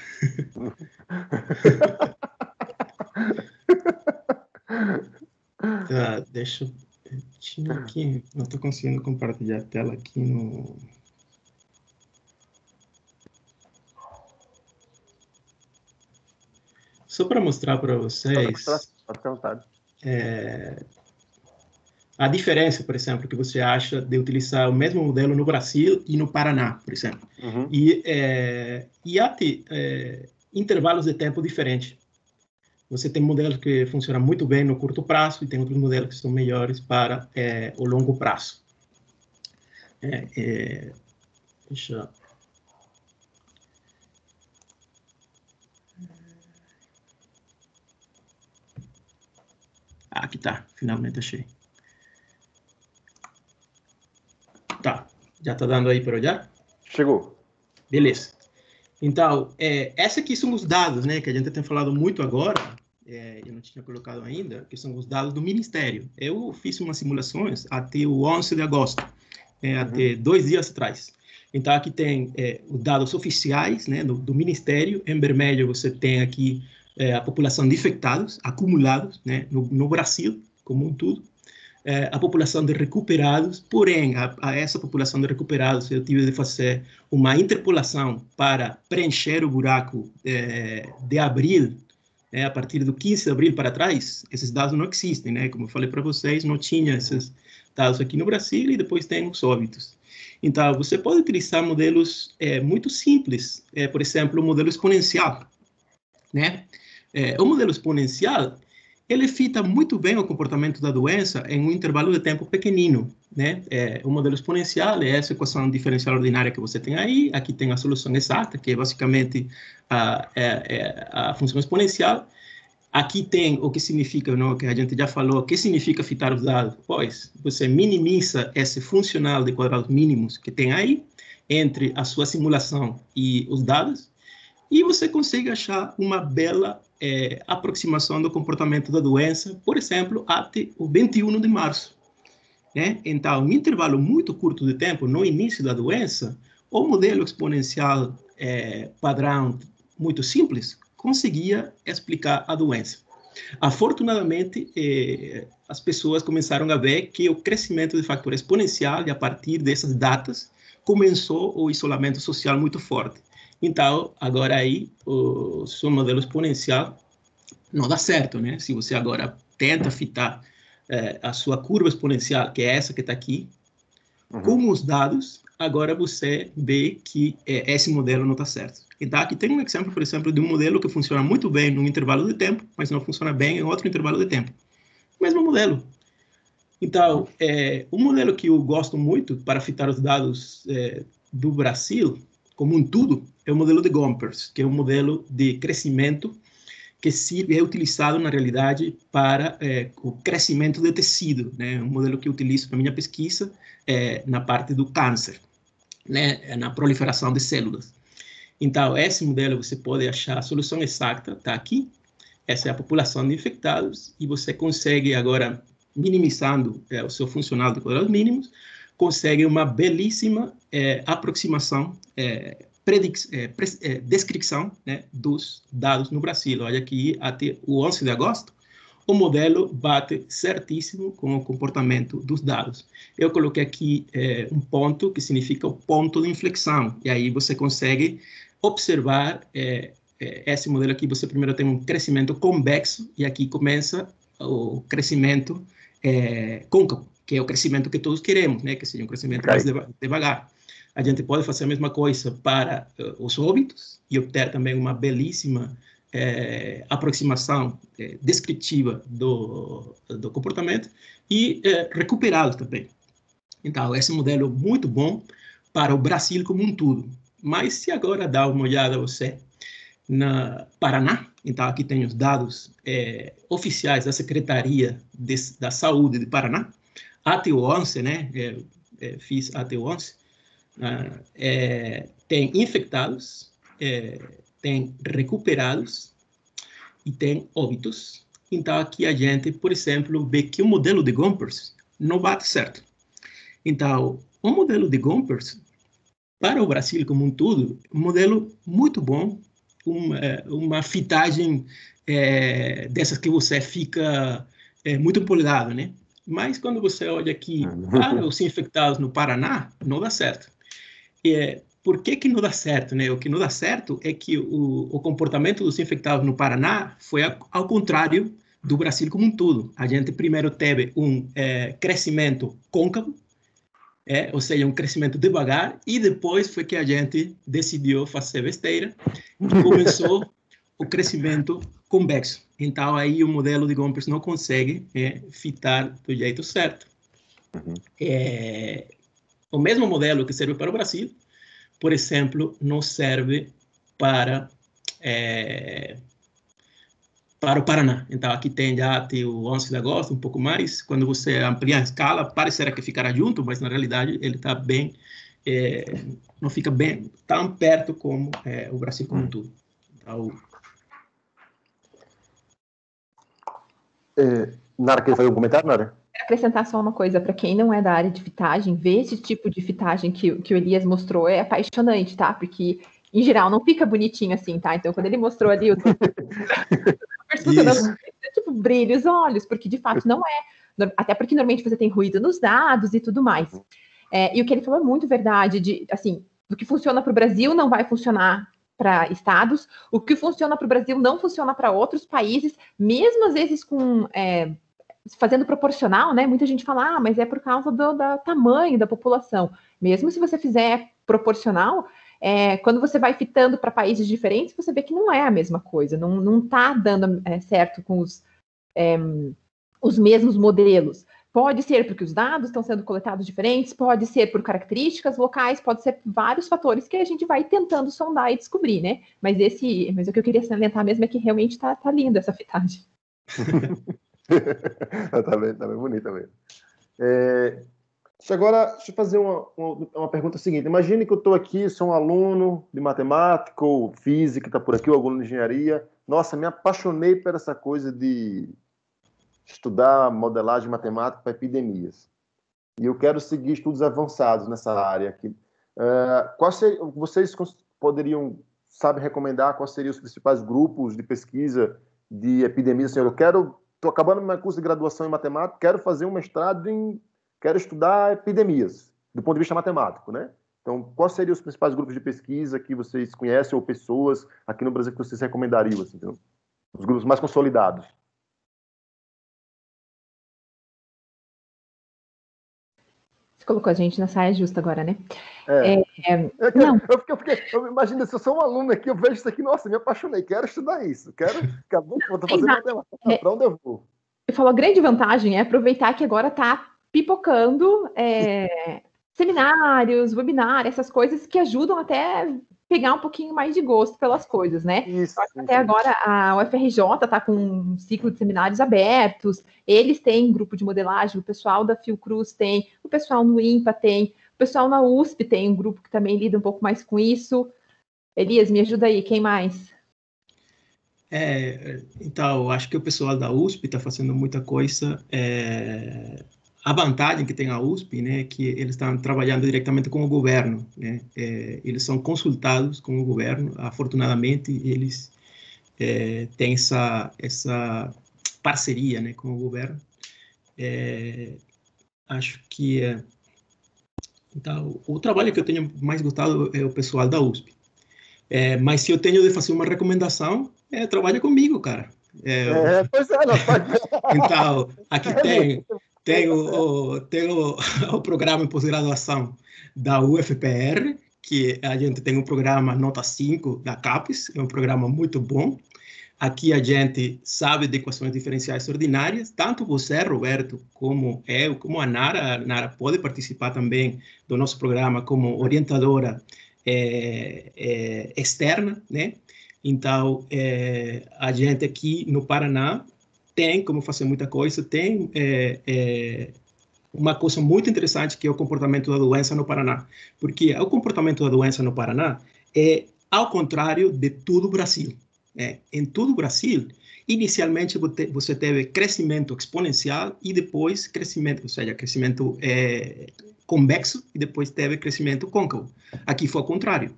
Tá, deixa eu... Tinha aqui... Não estou conseguindo compartilhar a tela aqui no... Só para mostrar para vocês... Pode ficar à vontade. A diferença, por exemplo, que você acha de utilizar o mesmo modelo no Brasil e no Paraná, por exemplo. Uhum. E há intervalos de tempo diferentes. Você tem modelos que funcionam muito bem no curto prazo e tem outros modelos que são melhores para o longo prazo. Deixa eu... Aqui tá, finalmente achei. Tá, já tá dando aí para olhar? Chegou. Beleza. Então, essa aqui são os dados, né, que a gente tem falado muito agora, eu não tinha colocado ainda, que são os dados do Ministério. Eu fiz umas simulações até o 11 de agosto, até 2 dias atrás. Então, aqui tem os dados oficiais, né, do Ministério. Em vermelho, você tem aqui a população de infectados, acumulados, né, no Brasil, como um todo. A população de recuperados, porém, a essa população de recuperados, eu tive de fazer uma interpolação para preencher o buraco de abril, a partir do 15 de abril para trás. Esses dados não existem, né? Como eu falei para vocês, não tinha esses dados aqui no Brasil, e depois tem os óbitos. Então, você pode utilizar modelos muito simples, por exemplo, o modelo exponencial, né? O modelo exponencial, ele fita muito bem o comportamento da doença em um intervalo de tempo pequenino, né? O modelo exponencial é essa equação diferencial ordinária que você tem aí. Aqui tem a solução exata, que é basicamente a função exponencial. Aqui tem o que significa, não, que a gente já falou, o que significa fitar os dados. Pois, você minimiza esse funcional de quadrados mínimos que tem aí, entre a sua simulação e os dados, e você consegue achar uma bela aproximação do comportamento da doença, por exemplo, até o 21 de março. Né? Então, em um intervalo muito curto de tempo, no início da doença, o modelo exponencial padrão muito simples conseguia explicar a doença. Afortunadamente, as pessoas começaram a ver que o crescimento de fator exponencial, e a partir dessas datas, começou o isolamento social muito forte. Então, agora aí, o seu modelo exponencial não dá certo, né? Se você agora tenta fitar a sua curva exponencial, que é essa que está aqui, com os dados, agora você vê que esse modelo não está certo. Então, aqui tem um exemplo, por exemplo, de um modelo que funciona muito bem num intervalo de tempo, mas não funciona bem em outro intervalo de tempo. Mesmo modelo. Então, um modelo que eu gosto muito para fitar os dados do Brasil, como um todo, é o modelo de Gompers, que é um modelo de crescimento que é utilizado, na realidade, para o crescimento de tecido, né? Um modelo que eu utilizo na minha pesquisa na parte do câncer, né? Na proliferação de células. Então, esse modelo você pode achar, a solução exata está aqui, essa é a população de infectados, e você consegue agora, minimizando o seu funcional de quadrados mínimos, consegue uma belíssima aproximação, descrição, né, dos dados no Brasil. Olha aqui, até o 11 de agosto, o modelo bate certíssimo com o comportamento dos dados. Eu coloquei aqui um ponto que significa o ponto de inflexão, e aí você consegue observar esse modelo aqui. Você primeiro tem um crescimento convexo, e aqui começa o crescimento côncavo, que é o crescimento que todos queremos, né? Que seja um crescimento mais devagar. A gente pode fazer a mesma coisa para os óbitos e obter também uma belíssima aproximação descritiva do comportamento, e recuperados também. Então, esse modelo é muito bom para o Brasil como um todo. Mas se agora dá uma olhada você na Paraná, então aqui tem os dados oficiais da Secretaria da Saúde de Paraná, ATO11, né? Fiz ATO11, tem infectados, tem recuperados e tem óbitos. Então aqui a gente, por exemplo, vê que o modelo de Gompers não bate certo. Então, o modelo de Gompers, para o Brasil como um todo, um modelo muito bom, uma fitagem dessas que você fica muito empolgado, né? Mas quando você olha aqui para os infectados no Paraná, não dá certo. Por que não dá certo, né? O que não dá certo é que o comportamento dos infectados no Paraná foi ao contrário do Brasil como um todo. A gente primeiro teve um crescimento côncavo, ou seja, um crescimento devagar, e depois foi que a gente decidiu fazer besteira e começou o crescimento convexo. Então, aí o modelo de Gompers não consegue fitar do jeito certo. O mesmo modelo que serve para o Brasil, por exemplo, não serve para o Paraná. Então, aqui tem já até o 11 de agosto, um pouco mais. Quando você amplia a escala, parecerá que ficará junto, mas, na realidade, ele está bem... não fica bem tão perto como o Brasil como um todo. Então, Nara, quer fazer um comentário, Nara? Acrescentar só uma coisa, para quem não é da área de fitagem, ver esse tipo de fitagem que o Elias mostrou é apaixonante, tá? Porque, em geral, não fica bonitinho assim, tá? Então, quando ele mostrou ali o... tipo, brilha os olhos, porque, de fato, não é. Até porque, normalmente, você tem ruído nos dados e tudo mais. E o que ele falou é muito verdade, assim, o que funciona para o Brasil não vai funcionar para estados, o que funciona para o Brasil não funciona para outros países, mesmo, às vezes, fazendo proporcional, né? Muita gente fala, mas é por causa do tamanho da população. Mesmo se você fizer proporcional, quando você vai fitando para países diferentes, você vê que não é a mesma coisa, não está dando certo com os mesmos modelos. Pode ser porque os dados estão sendo coletados diferentes, pode ser por características locais, pode ser vários fatores que a gente vai tentando sondar e descobrir, né? Mas o que eu queria salientar mesmo é que realmente está linda essa fitagem. Tá bem bonita mesmo. Deixa eu fazer uma pergunta seguinte. Imagine que eu estou aqui, sou um aluno de matemática ou física, está por aqui, ou aluno de engenharia. Nossa, me apaixonei por essa coisa de estudar modelagem matemática para epidemias. E eu quero seguir estudos avançados nessa área aqui. Vocês poderiam, recomendar quais seriam os principais grupos de pesquisa de epidemias? Assim, estou acabando meu curso de graduação em matemática, quero fazer um mestrado quero estudar epidemias, do ponto de vista matemático, né? Então, quais seriam os principais grupos de pesquisa que vocês conhecem ou pessoas aqui no Brasil que vocês recomendariam, assim, então, os grupos mais consolidados? Você colocou a gente na saia justa agora, né? Eu imagino, se eu sou um aluno aqui, eu vejo isso aqui, nossa, me apaixonei, quero estudar isso, vou fazer matemática, para onde eu vou? Eu falo, a grande vantagem é aproveitar que agora está pipocando seminários, webinários, essas coisas que ajudam até pegar um pouquinho mais de gosto pelas coisas, né? Até agora a UFRJ está com um ciclo de seminários abertos, eles têm grupo de modelagem, o pessoal da Fiocruz tem, o pessoal no INPA tem, o pessoal na USP tem um grupo que também lida um pouco mais com isso. Elias, me ajuda aí, quem mais? Então, acho que o pessoal da USP está fazendo muita coisa. A vantagem que tem a USP, né, é que eles estão trabalhando diretamente com o governo, né? Eles são consultados com o governo. Afortunadamente, eles têm essa parceria, né, com o governo. Acho que então, o trabalho que eu tenho mais gostado é o pessoal da USP. Mas se eu tenho de fazer uma recomendação, trabalha comigo, cara. Pois é, não pode... Então, aqui tem o programa em pós-graduação da UFPR, que a gente tem um programa nota 5 da CAPES, é um programa muito bom. Aqui a gente sabe de equações diferenciais ordinárias, tanto você, Roberto, como eu, como a Nara. A Nara pode participar também do nosso programa como orientadora externa, né? Então, a gente aqui no Paraná tem como fazer muita coisa, tem uma coisa muito interessante que é o comportamento da doença no Paraná, porque o comportamento da doença no Paraná é ao contrário de todo o Brasil. Em todo o Brasil, inicialmente você teve crescimento exponencial e depois crescimento, ou seja, crescimento convexo e depois teve crescimento côncavo. Aqui foi ao contrário.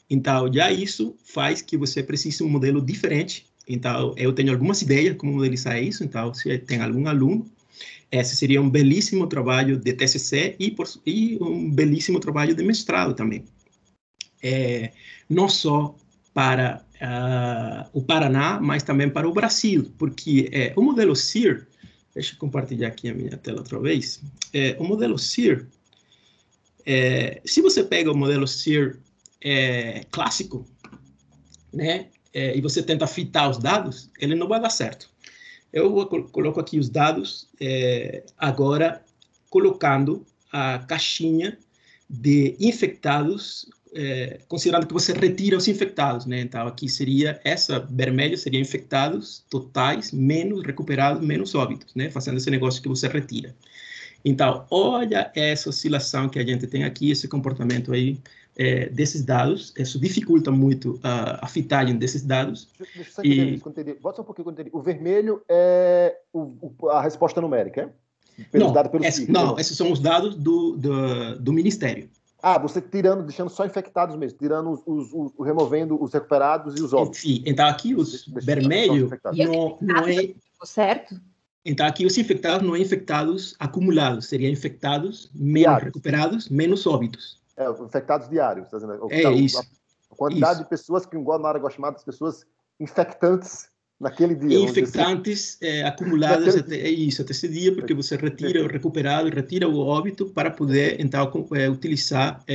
Então, já isso faz que você precise de um modelo diferente. Então, eu tenho algumas ideias como modelizar isso. Então, se tem algum aluno, esse seria um belíssimo trabalho de TCC e um belíssimo trabalho de mestrado também. Não só para o Paraná, mas também para o Brasil, porque o modelo SEER, deixa eu compartilhar aqui a minha tela outra vez, o modelo SEER, se você pega o modelo SEER clássico, né, e você tenta fitar os dados, ele não vai dar certo. Eu coloco aqui os dados, agora colocando a caixinha de infectados, considerando que você retira os infectados, né? Então, aqui seria, essa vermelha seria infectados totais, menos recuperados, menos óbitos, né? Fazendo esse negócio que você retira. Então, olha essa oscilação que a gente tem aqui, esse comportamento aí desses dados. Isso dificulta muito a fitagem desses dados. Deixa eu só entender isso. Bota só um pouquinho quando eu entendi. O vermelho é a resposta numérica, é? Não, esses são os dados do Ministério. Você deixando só infectados mesmo, removendo os recuperados e os óbitos. Sim, então aqui os vermelhos não é... Certo? Então aqui os infectados não é infectados acumulados, seria infectados menos recuperados, menos óbitos. Infectados diários, tá dizendo? Isso. A quantidade de pessoas que, igual na área gosta chamada, das pessoas infectantes naquele dia. Infectantes acumuladas até esse dia, porque você retira o recuperado, retira o óbito para poder, então, utilizar,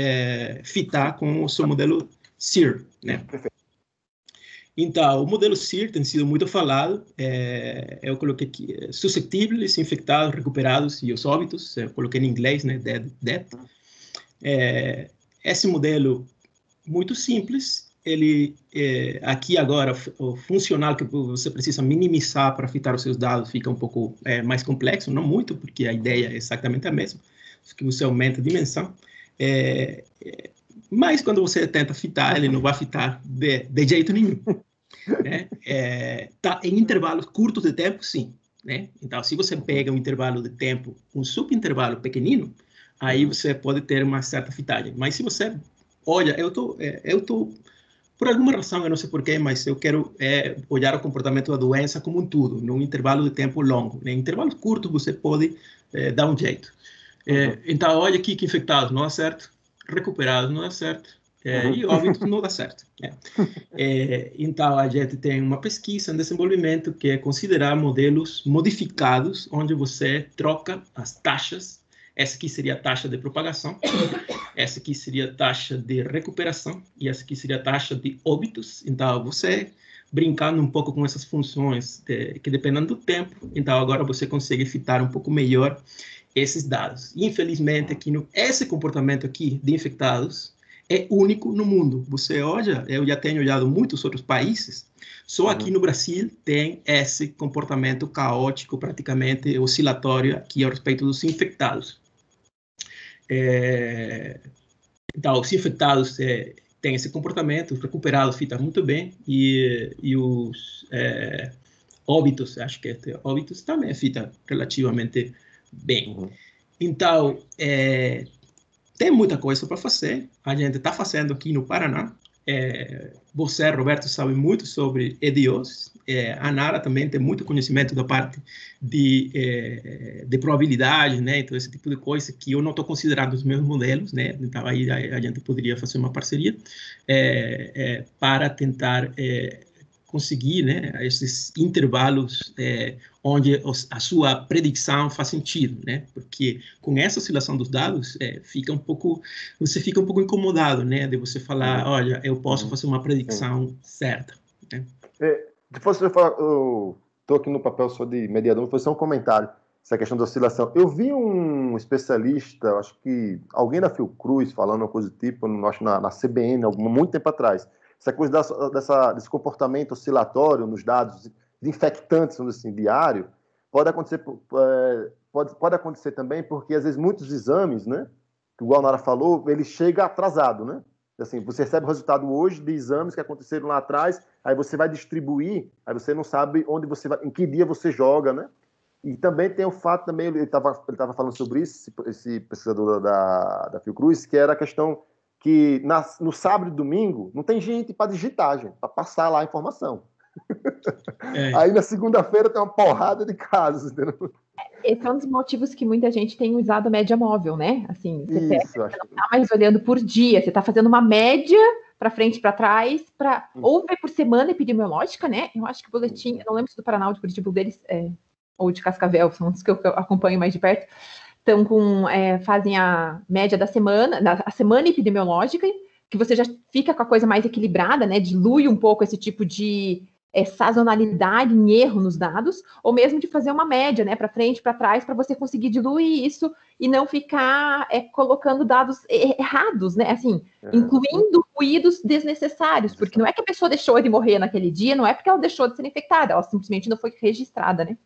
fitar com o seu modelo SEER, né? Perfeito. Então, o modelo SEER tem sido muito falado. Eu coloquei aqui suscetíveis, infectados, recuperados e os óbitos. Eu coloquei em inglês, né? Dead. Esse modelo muito simples. Ele aqui agora o funcional que você precisa minimizar para fitar os seus dados fica um pouco mais complexo, não muito, porque a ideia é exatamente a mesma, que você aumenta a dimensão. Mas quando você tenta fitar, ele não vai fitar de jeito nenhum. Né? Tá em intervalos curtos de tempo, sim. Né? Então, se você pega um intervalo de tempo, um subintervalo pequenino, aí você pode ter uma certa fitagem. Mas se você olha, eu tô por alguma razão, eu não sei porquê, mas eu quero olhar o comportamento da doença como um todo, num intervalo de tempo longo. Em intervalos curtos, você pode dar um jeito. Então, olha aqui que infectados não dá certo, recuperados não dá certo, e óbitos não dá certo. Então, a gente tem uma pesquisa em desenvolvimento que é considerar modelos modificados, onde você troca as taxas. Essa aqui seria a taxa de propagação, essa aqui seria a taxa de recuperação e essa aqui seria a taxa de óbitos. Então, você brincando um pouco com essas funções que dependem do tempo, então agora você consegue fitar um pouco melhor esses dados. Infelizmente, esse comportamento aqui de infectados é único no mundo. Você olha, eu já tenho olhado muitos outros países, só aqui no Brasil tem esse comportamento caótico, praticamente oscilatório aqui a respeito dos infectados. Então, os infectados têm esse comportamento, os recuperados fitam muito bem e os óbitos, acho que óbitos também fitam relativamente bem. Então, tem muita coisa para fazer. A gente está fazendo aqui no Paraná. Você, Roberto, sabe muito sobre EDOs. A Nara também tem muito conhecimento da parte de probabilidade, né? Então, esse tipo de coisa que eu não estou considerando os meus modelos, né? Então, aí a gente poderia fazer uma parceria para tentar conseguir, né, esses intervalos onde a sua predição faz sentido, né? Porque com essa oscilação dos dados você fica um pouco incomodado, né, de você falar, olha, eu posso fazer uma predição certa. Né? Depois eu estou aqui no papel só de mediador, foi só um comentário. essa questão da oscilação. Eu vi um especialista, acho que alguém da Fiocruz falando uma coisa do tipo, acho na CBN, muito tempo atrás, essa coisa desse comportamento oscilatório nos dados infectantes, assim, diário, pode acontecer também porque, às vezes, muitos exames, né, que o Guanara falou, ele chega atrasado, né? Assim, você recebe o resultado hoje de exames que aconteceram lá atrás, aí você vai distribuir, aí você não sabe onde você vai, em que dia você joga, né? E também tem o fato, também, ele estava falando sobre isso, esse pesquisador da Fiocruz, que era a questão que no sábado e domingo não tem gente para digitar, gente, para passar lá a informação. Aí na segunda-feira tem uma porrada de casos, entendeu? Esse é um dos motivos que muita gente tem usado a média móvel, né? Assim, você não está mais olhando por dia, você está fazendo uma média para frente e para trás, ou ver por semana epidemiológica, né? Eu acho que o boletim, eu não lembro se do Paraná ou de Curitiba deles, ou de Cascavel, são os que eu acompanho mais de perto, estão fazem a média da semana, a semana epidemiológica, que você já fica com a coisa mais equilibrada, né? Dilui um pouco esse tipo de sazonalidade em erro nos dados, ou mesmo de fazer uma média, né, para frente, para trás, para você conseguir diluir isso e não ficar colocando dados errados, né, assim, incluindo ruídos desnecessários, porque não é que a pessoa deixou de morrer naquele dia, não é porque ela deixou de ser infectada, ela simplesmente não foi registrada, né.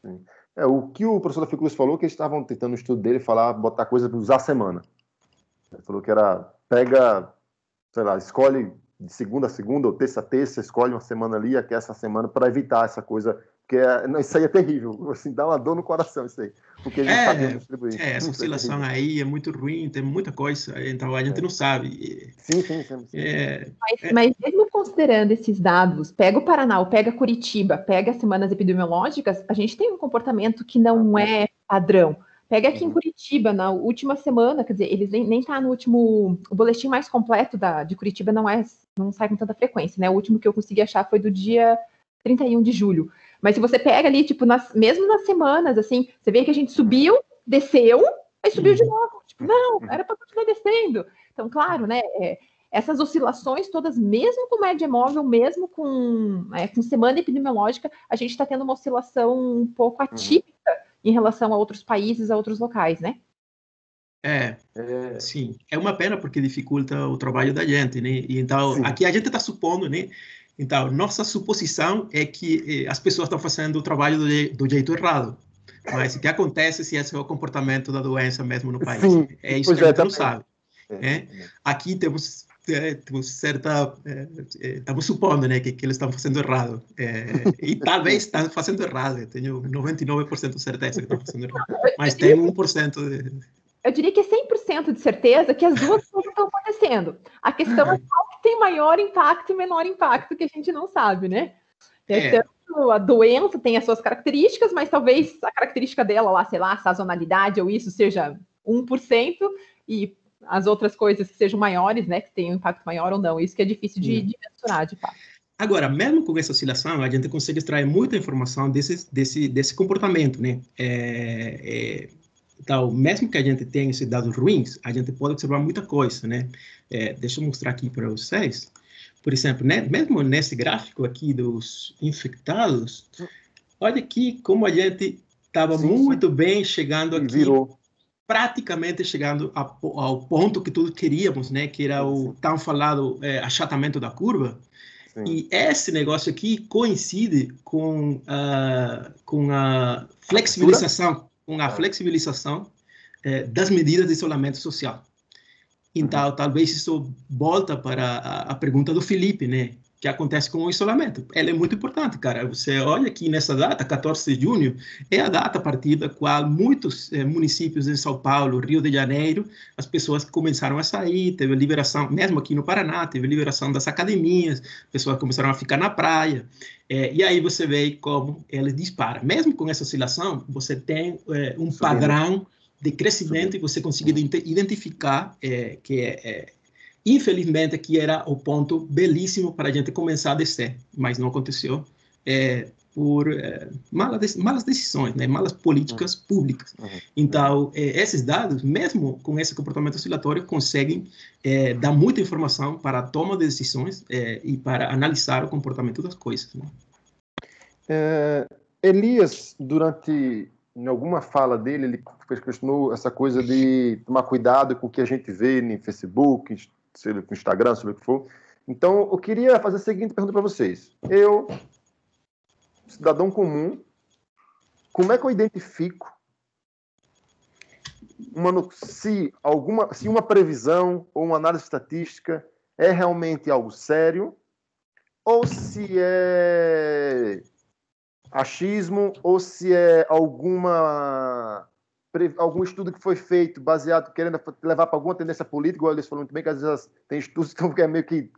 Sim. O que o professor da Fiocruz falou, que eles estavam tentando no estudo dele botar coisa para usar a semana. Ele falou que pega, sei lá, escolhe de segunda a segunda, ou terça a terça, escolhe uma semana ali, aqui essa semana, para evitar essa coisa, porque isso aí é terrível, assim, dá uma dor no coração isso aí, porque a gente sabe distribuir. Essa oscilação aí é muito ruim, tem muita coisa, então a gente não sabe. Sim. Mas mesmo considerando esses dados, pega o Paraná, pega Curitiba, pega as semanas epidemiológicas, a gente tem um comportamento que não é padrão. Pega aqui em Curitiba, na última semana, quer dizer, eles nem tá no último... O boletim mais completo de Curitiba não sai com tanta frequência, né? O último que eu consegui achar foi do dia 31 de julho. Mas se você pega ali, tipo, mesmo nas semanas, assim, você vê que a gente subiu, desceu, aí subiu de novo. Tipo, não, era para continuar descendo. Então, claro, né? Essas oscilações todas, mesmo com média móvel, mesmo com semana epidemiológica, a gente está tendo uma oscilação um pouco atípica em relação a outros países, a outros locais, né? Sim. É uma pena porque dificulta o trabalho da gente, né? E então, aqui a gente está supondo, né? Então, nossa suposição é que as pessoas estão fazendo o trabalho do jeito errado. Mas o que acontece se esse é o comportamento da doença mesmo no país? Sim. É isso que a gente não sabe. Aqui temos certa... estamos supondo, né, que eles estão fazendo errado. E talvez estão fazendo errado. Eu tenho 99% de certeza que estão fazendo errado. Mas tem 1% de... Eu diria que é 100% de certeza que as duas coisas estão acontecendo. A questão é qual que tem maior impacto e menor impacto, que a gente não sabe, né? Tanto a doença tem as suas características, mas talvez a característica dela lá, sei lá, a sazonalidade ou isso seja 1%, e as outras coisas que sejam maiores, né, que tenham um impacto maior ou não. Isso que é difícil de mensurar, de fato. Agora, mesmo com essa oscilação, a gente consegue extrair muita informação desse comportamento, né? Então, mesmo que a gente tenha esses dados ruins, a gente pode observar muita coisa, né? Deixa eu mostrar aqui para vocês. Por exemplo, né, mesmo nesse gráfico aqui dos infectados, olha aqui como a gente estava muito bem chegando aqui, praticamente chegando ao ponto que todos queríamos, né? Que era o tão falado achatamento da curva. E esse negócio aqui coincide com a flexibilização, das medidas de isolamento social. Então, talvez isso volta para a pergunta do Felipe, né? O que acontece com o isolamento? Ela é muito importante, cara. Você olha aqui nessa data, 14 de junho, é a data a partir da qual muitos municípios em São Paulo, Rio de Janeiro, as pessoas começaram a sair, teve liberação, mesmo aqui no Paraná, teve liberação das academias, pessoas começaram a ficar na praia, e aí você vê como ela dispara. Mesmo com essa oscilação, você tem um padrão de crescimento e você conseguiu identificar infelizmente, aqui era o ponto belíssimo para a gente começar a descer, mas não aconteceu por malas decisões, né? Malas políticas públicas. Então, esses dados, mesmo com esse comportamento oscilatório, conseguem dar muita informação para a toma de decisões e para analisar o comportamento das coisas, né? Elias, durante em alguma fala dele, ele questionou essa coisa de tomar cuidado com o que a gente vê no Facebook, no Instagram, sobre o que for. Então, eu queria fazer a seguinte pergunta para vocês. Eu, cidadão comum, como é que eu identifico se uma previsão ou uma análise estatística é realmente algo sério, ou se é achismo, ou se é algum estudo que foi feito baseado, querendo levar para alguma tendência política, igual eles falam muito bem, que às vezes tem estudos que é meio que...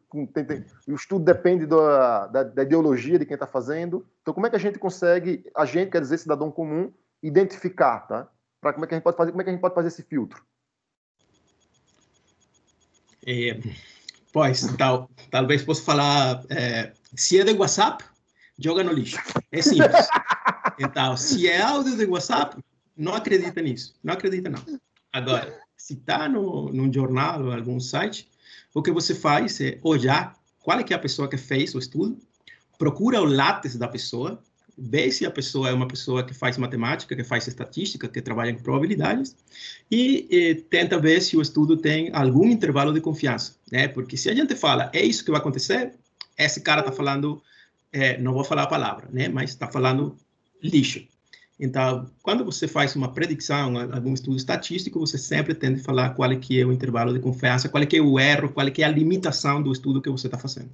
o estudo depende da ideologia de quem está fazendo. Então, como é que a gente consegue, quer dizer, cidadão comum, identificar, tá? Como é que a gente pode fazer esse filtro? Talvez possa falar, se é de WhatsApp, joga no lixo. É simples. Então, se é áudio de WhatsApp, não acredita nisso. Não acredita, não. Agora, se está num jornal ou algum site, o que você faz é olhar qual é que é a pessoa que fez o estudo, procura o látex da pessoa, vê se a pessoa é uma pessoa que faz matemática, que faz estatística, que trabalha em probabilidades, e tenta ver se o estudo tem algum intervalo de confiança, né? Porque se a gente fala, é isso que vai acontecer, esse cara está falando, não vou falar a palavra, né? Mas está falando lixo. Então, quando você faz uma predição, algum estudo estatístico, você sempre tende a falar qual é que é o intervalo de confiança, qual é que é o erro, qual é que é a limitação do estudo que você está fazendo.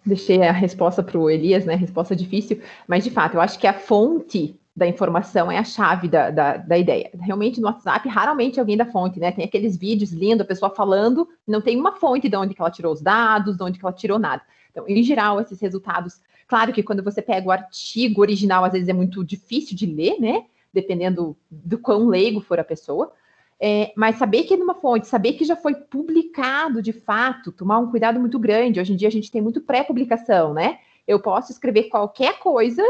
Deixei a resposta para o Elias, né? Resposta difícil, mas de fato, eu acho que a fonte da informação é a chave da ideia. Realmente no WhatsApp, raramente alguém dá fonte, né? Tem aqueles vídeos lindos, a pessoa falando, não tem uma fonte de onde que ela tirou os dados, de onde que ela tirou nada. Então, em geral, esses resultados, claro que quando você pega o artigo original, às vezes é muito difícil de ler, né? Dependendo do quão leigo for a pessoa. Mas saber que é numa fonte, saber que já foi publicado de fato, tomar um cuidado muito grande. Hoje em dia a gente tem muito pré-publicação, né? Eu posso escrever qualquer coisa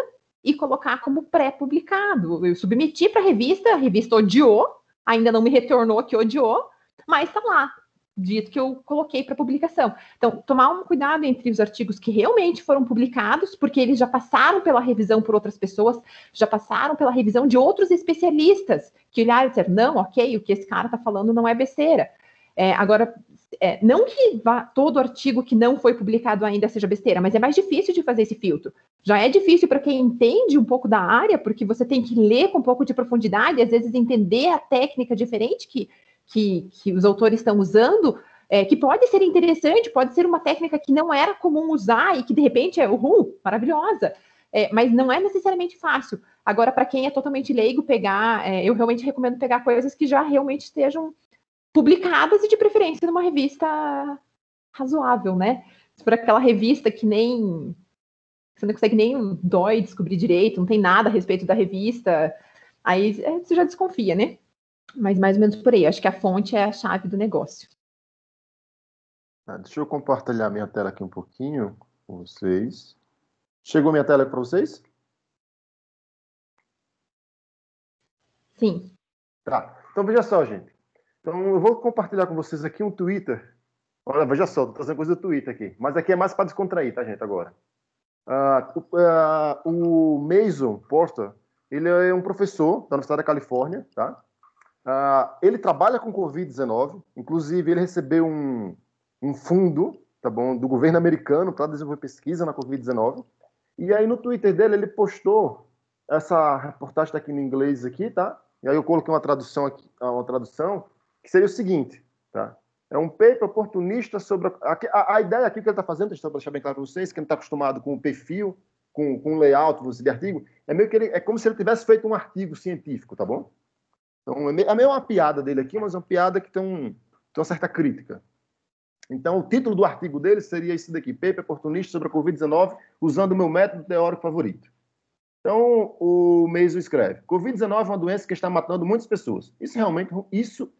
e colocar como pré-publicado. Eu submeti para a revista odiou, ainda não me retornou que odiou, mas está lá, dito que eu coloquei para publicação. Então, tomar um cuidado entre os artigos que realmente foram publicados, porque eles já passaram pela revisão por outras pessoas, já passaram pela revisão de outros especialistas, que olharam e disseram, não, ok, o que esse cara está falando não é besteira. Agora, não que todo artigo que não foi publicado ainda seja besteira, mas é mais difícil de fazer esse filtro. Já é difícil para quem entende um pouco da área, porque você tem que ler com um pouco de profundidade, às vezes entender a técnica diferente que os autores estão usando, que pode ser interessante, pode ser uma técnica que não era comum usar e que, de repente, é maravilhosa, mas não é necessariamente fácil. Agora, para quem é totalmente leigo, eu realmente recomendo pegar coisas que já realmente estejam publicadas e, de preferência, numa revista razoável, né? Se for aquela revista que você não consegue nem o DOI descobrir direito, não tem nada a respeito da revista, aí você já desconfia, né? Mas mais ou menos por aí. Acho que a fonte é a chave do negócio. Deixa eu compartilhar minha tela aqui um pouquinho com vocês. Chegou minha tela para vocês? Sim. Tá. Então, veja só, gente. Então, eu vou compartilhar com vocês aqui um Twitter. Olha, veja só, estou trazendo coisa do Twitter aqui. Mas aqui é mais para descontrair, tá, gente, agora. O Mason Porter, ele é um professor da Universidade da Califórnia, tá? Ele trabalha com Covid-19, inclusive ele recebeu um fundo, tá bom, do governo americano para desenvolver pesquisa na Covid-19. E aí no Twitter dele ele postou essa reportagem, tá aqui em inglês aqui, tá? E aí eu coloquei uma tradução aqui, que seria o seguinte, tá? É um paper oportunista sobre a ideia aqui que ele está fazendo, para deixar bem claro para vocês, que ele não está acostumado com o perfil, com o layout de artigo, é como se ele tivesse feito um artigo científico, tá bom? Então, é meio uma piada dele aqui, mas é uma piada que tem uma certa crítica. Então, o título do artigo dele seria esse daqui, Paper oportunista sobre a Covid-19, usando o meu método teórico favorito. Então, o Mason escreve, Covid-19 é uma doença que está matando muitas pessoas. Isso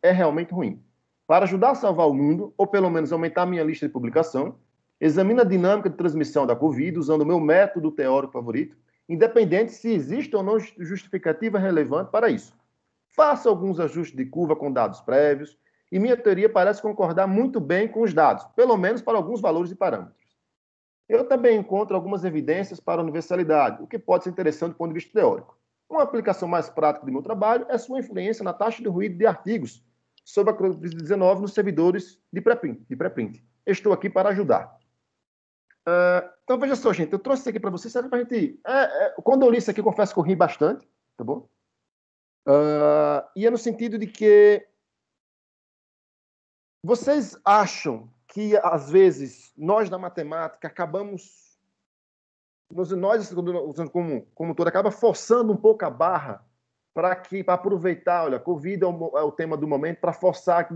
é realmente ruim. Para ajudar a salvar o mundo, ou pelo menos aumentar a minha lista de publicação, examine a dinâmica de transmissão da Covid usando o meu método teórico favorito, independente se existe ou não justificativa relevante para isso. Faça alguns ajustes de curva com dados prévios, e minha teoria parece concordar muito bem com os dados, pelo menos para alguns valores e parâmetros. Eu também encontro algumas evidências para a universalidade, o que pode ser interessante do ponto de vista teórico. Uma aplicação mais prática do meu trabalho é sua influência na taxa de ruído de artigos sobre a Covid-19 nos servidores de pré-print. Estou aqui para ajudar. Então, veja só, gente, eu trouxe isso aqui para vocês, serve para a gente... quando eu li isso aqui, eu confesso que eu ri bastante, tá bom? E é no sentido de que vocês acham que, às vezes, nós da matemática acabamos... Nós como todo, acaba forçando um pouco a barra para aproveitar, olha, a Covid é o tema do momento, para forçar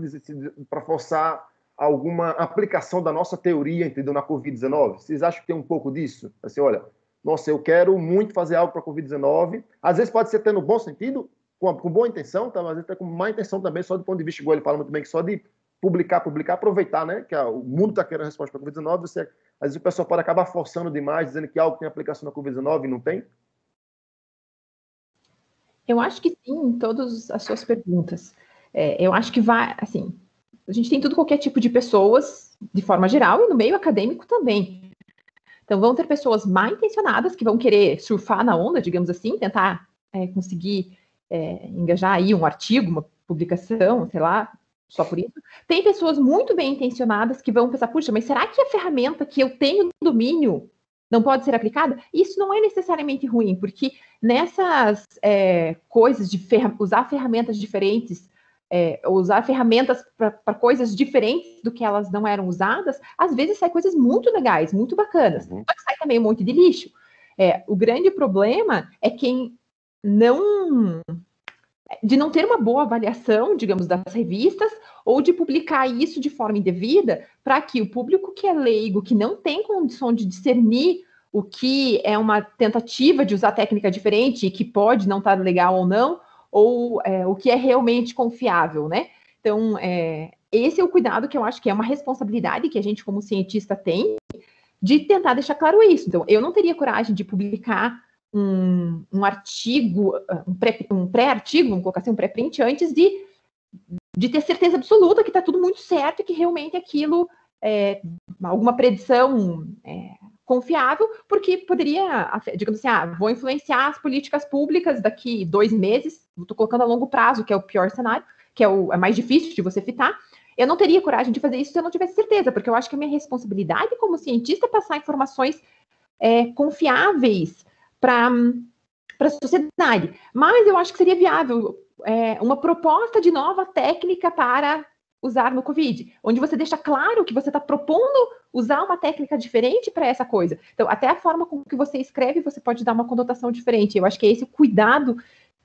alguma aplicação da nossa teoria, entendeu, na Covid-19. Vocês acham que tem um pouco disso? Assim, olha, nossa, eu quero muito fazer algo para a Covid-19. Às vezes pode ser tendo bom sentido, com boa intenção, tá? Mas às vezes tá com má intenção também, só do ponto de vista, igual ele fala muito bem, que só de publicar, aproveitar, né? Que o mundo está querendo resposta para a Covid-19, às vezes o pessoal pode acabar forçando demais, dizendo que algo tem aplicação na Covid-19 e não tem? Eu acho que sim, em todas as suas perguntas. Eu acho que vai, assim, a gente tem qualquer tipo de pessoas, de forma geral, e no meio acadêmico também. Então, vão ter pessoas mal intencionadas que vão querer surfar na onda, digamos assim, tentar conseguir engajar aí um artigo, uma publicação, sei lá, só por isso. Tem pessoas muito bem intencionadas que vão pensar, puxa, mas será que a ferramenta que eu tenho no domínio não pode ser aplicada? Isso não é necessariamente ruim, porque nessas coisas de usar ferramentas diferentes, usar ferramentas para coisas diferentes do que elas não eram usadas, às vezes sai coisas muito legais, muito bacanas. Só que sai também um monte de lixo. O grande problema é quem de não ter uma boa avaliação, digamos, das revistas, ou de publicar isso de forma indevida, para que o público que é leigo, que não tem condição de discernir o que é uma tentativa de usar técnica diferente e que pode não estar legal ou não, ou o que é realmente confiável, né? Então, esse é o cuidado que eu acho que é uma responsabilidade que a gente, como cientista, tem de tentar deixar claro isso. Então, eu não teria coragem de publicar um artigo, um pré-artigo, vamos colocar assim, um pré-print, antes de ter certeza absoluta que está tudo muito certo e que realmente aquilo alguma predição confiável, porque poderia, digamos assim, vou influenciar as políticas públicas daqui 2 meses, estou colocando a longo prazo, que é o pior cenário, que é mais difícil de você fitar. Eu não teria coragem de fazer isso se eu não tivesse certeza, porque eu acho que a minha responsabilidade como cientista é passar informações confiáveis para a sociedade. Mas eu acho que seria viável uma proposta de nova técnica para usar no Covid, onde você deixa claro que você está propondo usar uma técnica diferente para essa coisa. Então, até a forma com que você escreve, você pode dar uma conotação diferente. Eu acho que é esse o cuidado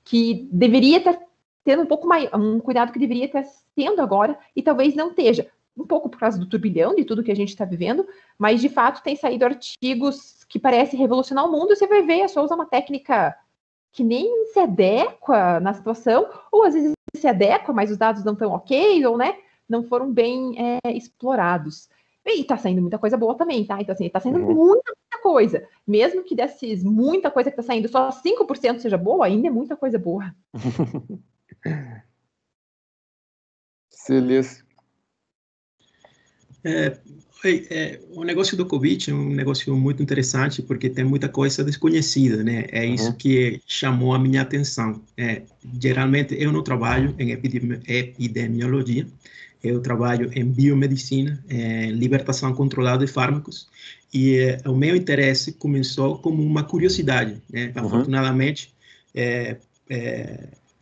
que deveria estar tendo um pouco mais, um cuidado que deveria estar tendo agora, e talvez não esteja. Um pouco por causa do turbilhão, de tudo que a gente está vivendo, mas, de fato, tem saído artigos que parecem revolucionar o mundo, e você vai ver, a só usa uma técnica que nem se adequa na situação, ou às vezes se adequa, mas os dados não estão ok, ou, né, não foram bem explorados. E tá saindo muita coisa boa também, tá? Então, assim, tá saindo muita coisa. Mesmo que desses muita coisa que tá saindo, só 5% seja boa, ainda é muita coisa boa. Celeste. O negócio do Covid é um negócio muito interessante porque tem muita coisa desconhecida, né? É isso que chamou a minha atenção. Geralmente eu não trabalho em epidemiologia, eu trabalho em biomedicina, em libertação controlada de fármacos, e o meu interesse começou como uma curiosidade, né? Afortunadamente,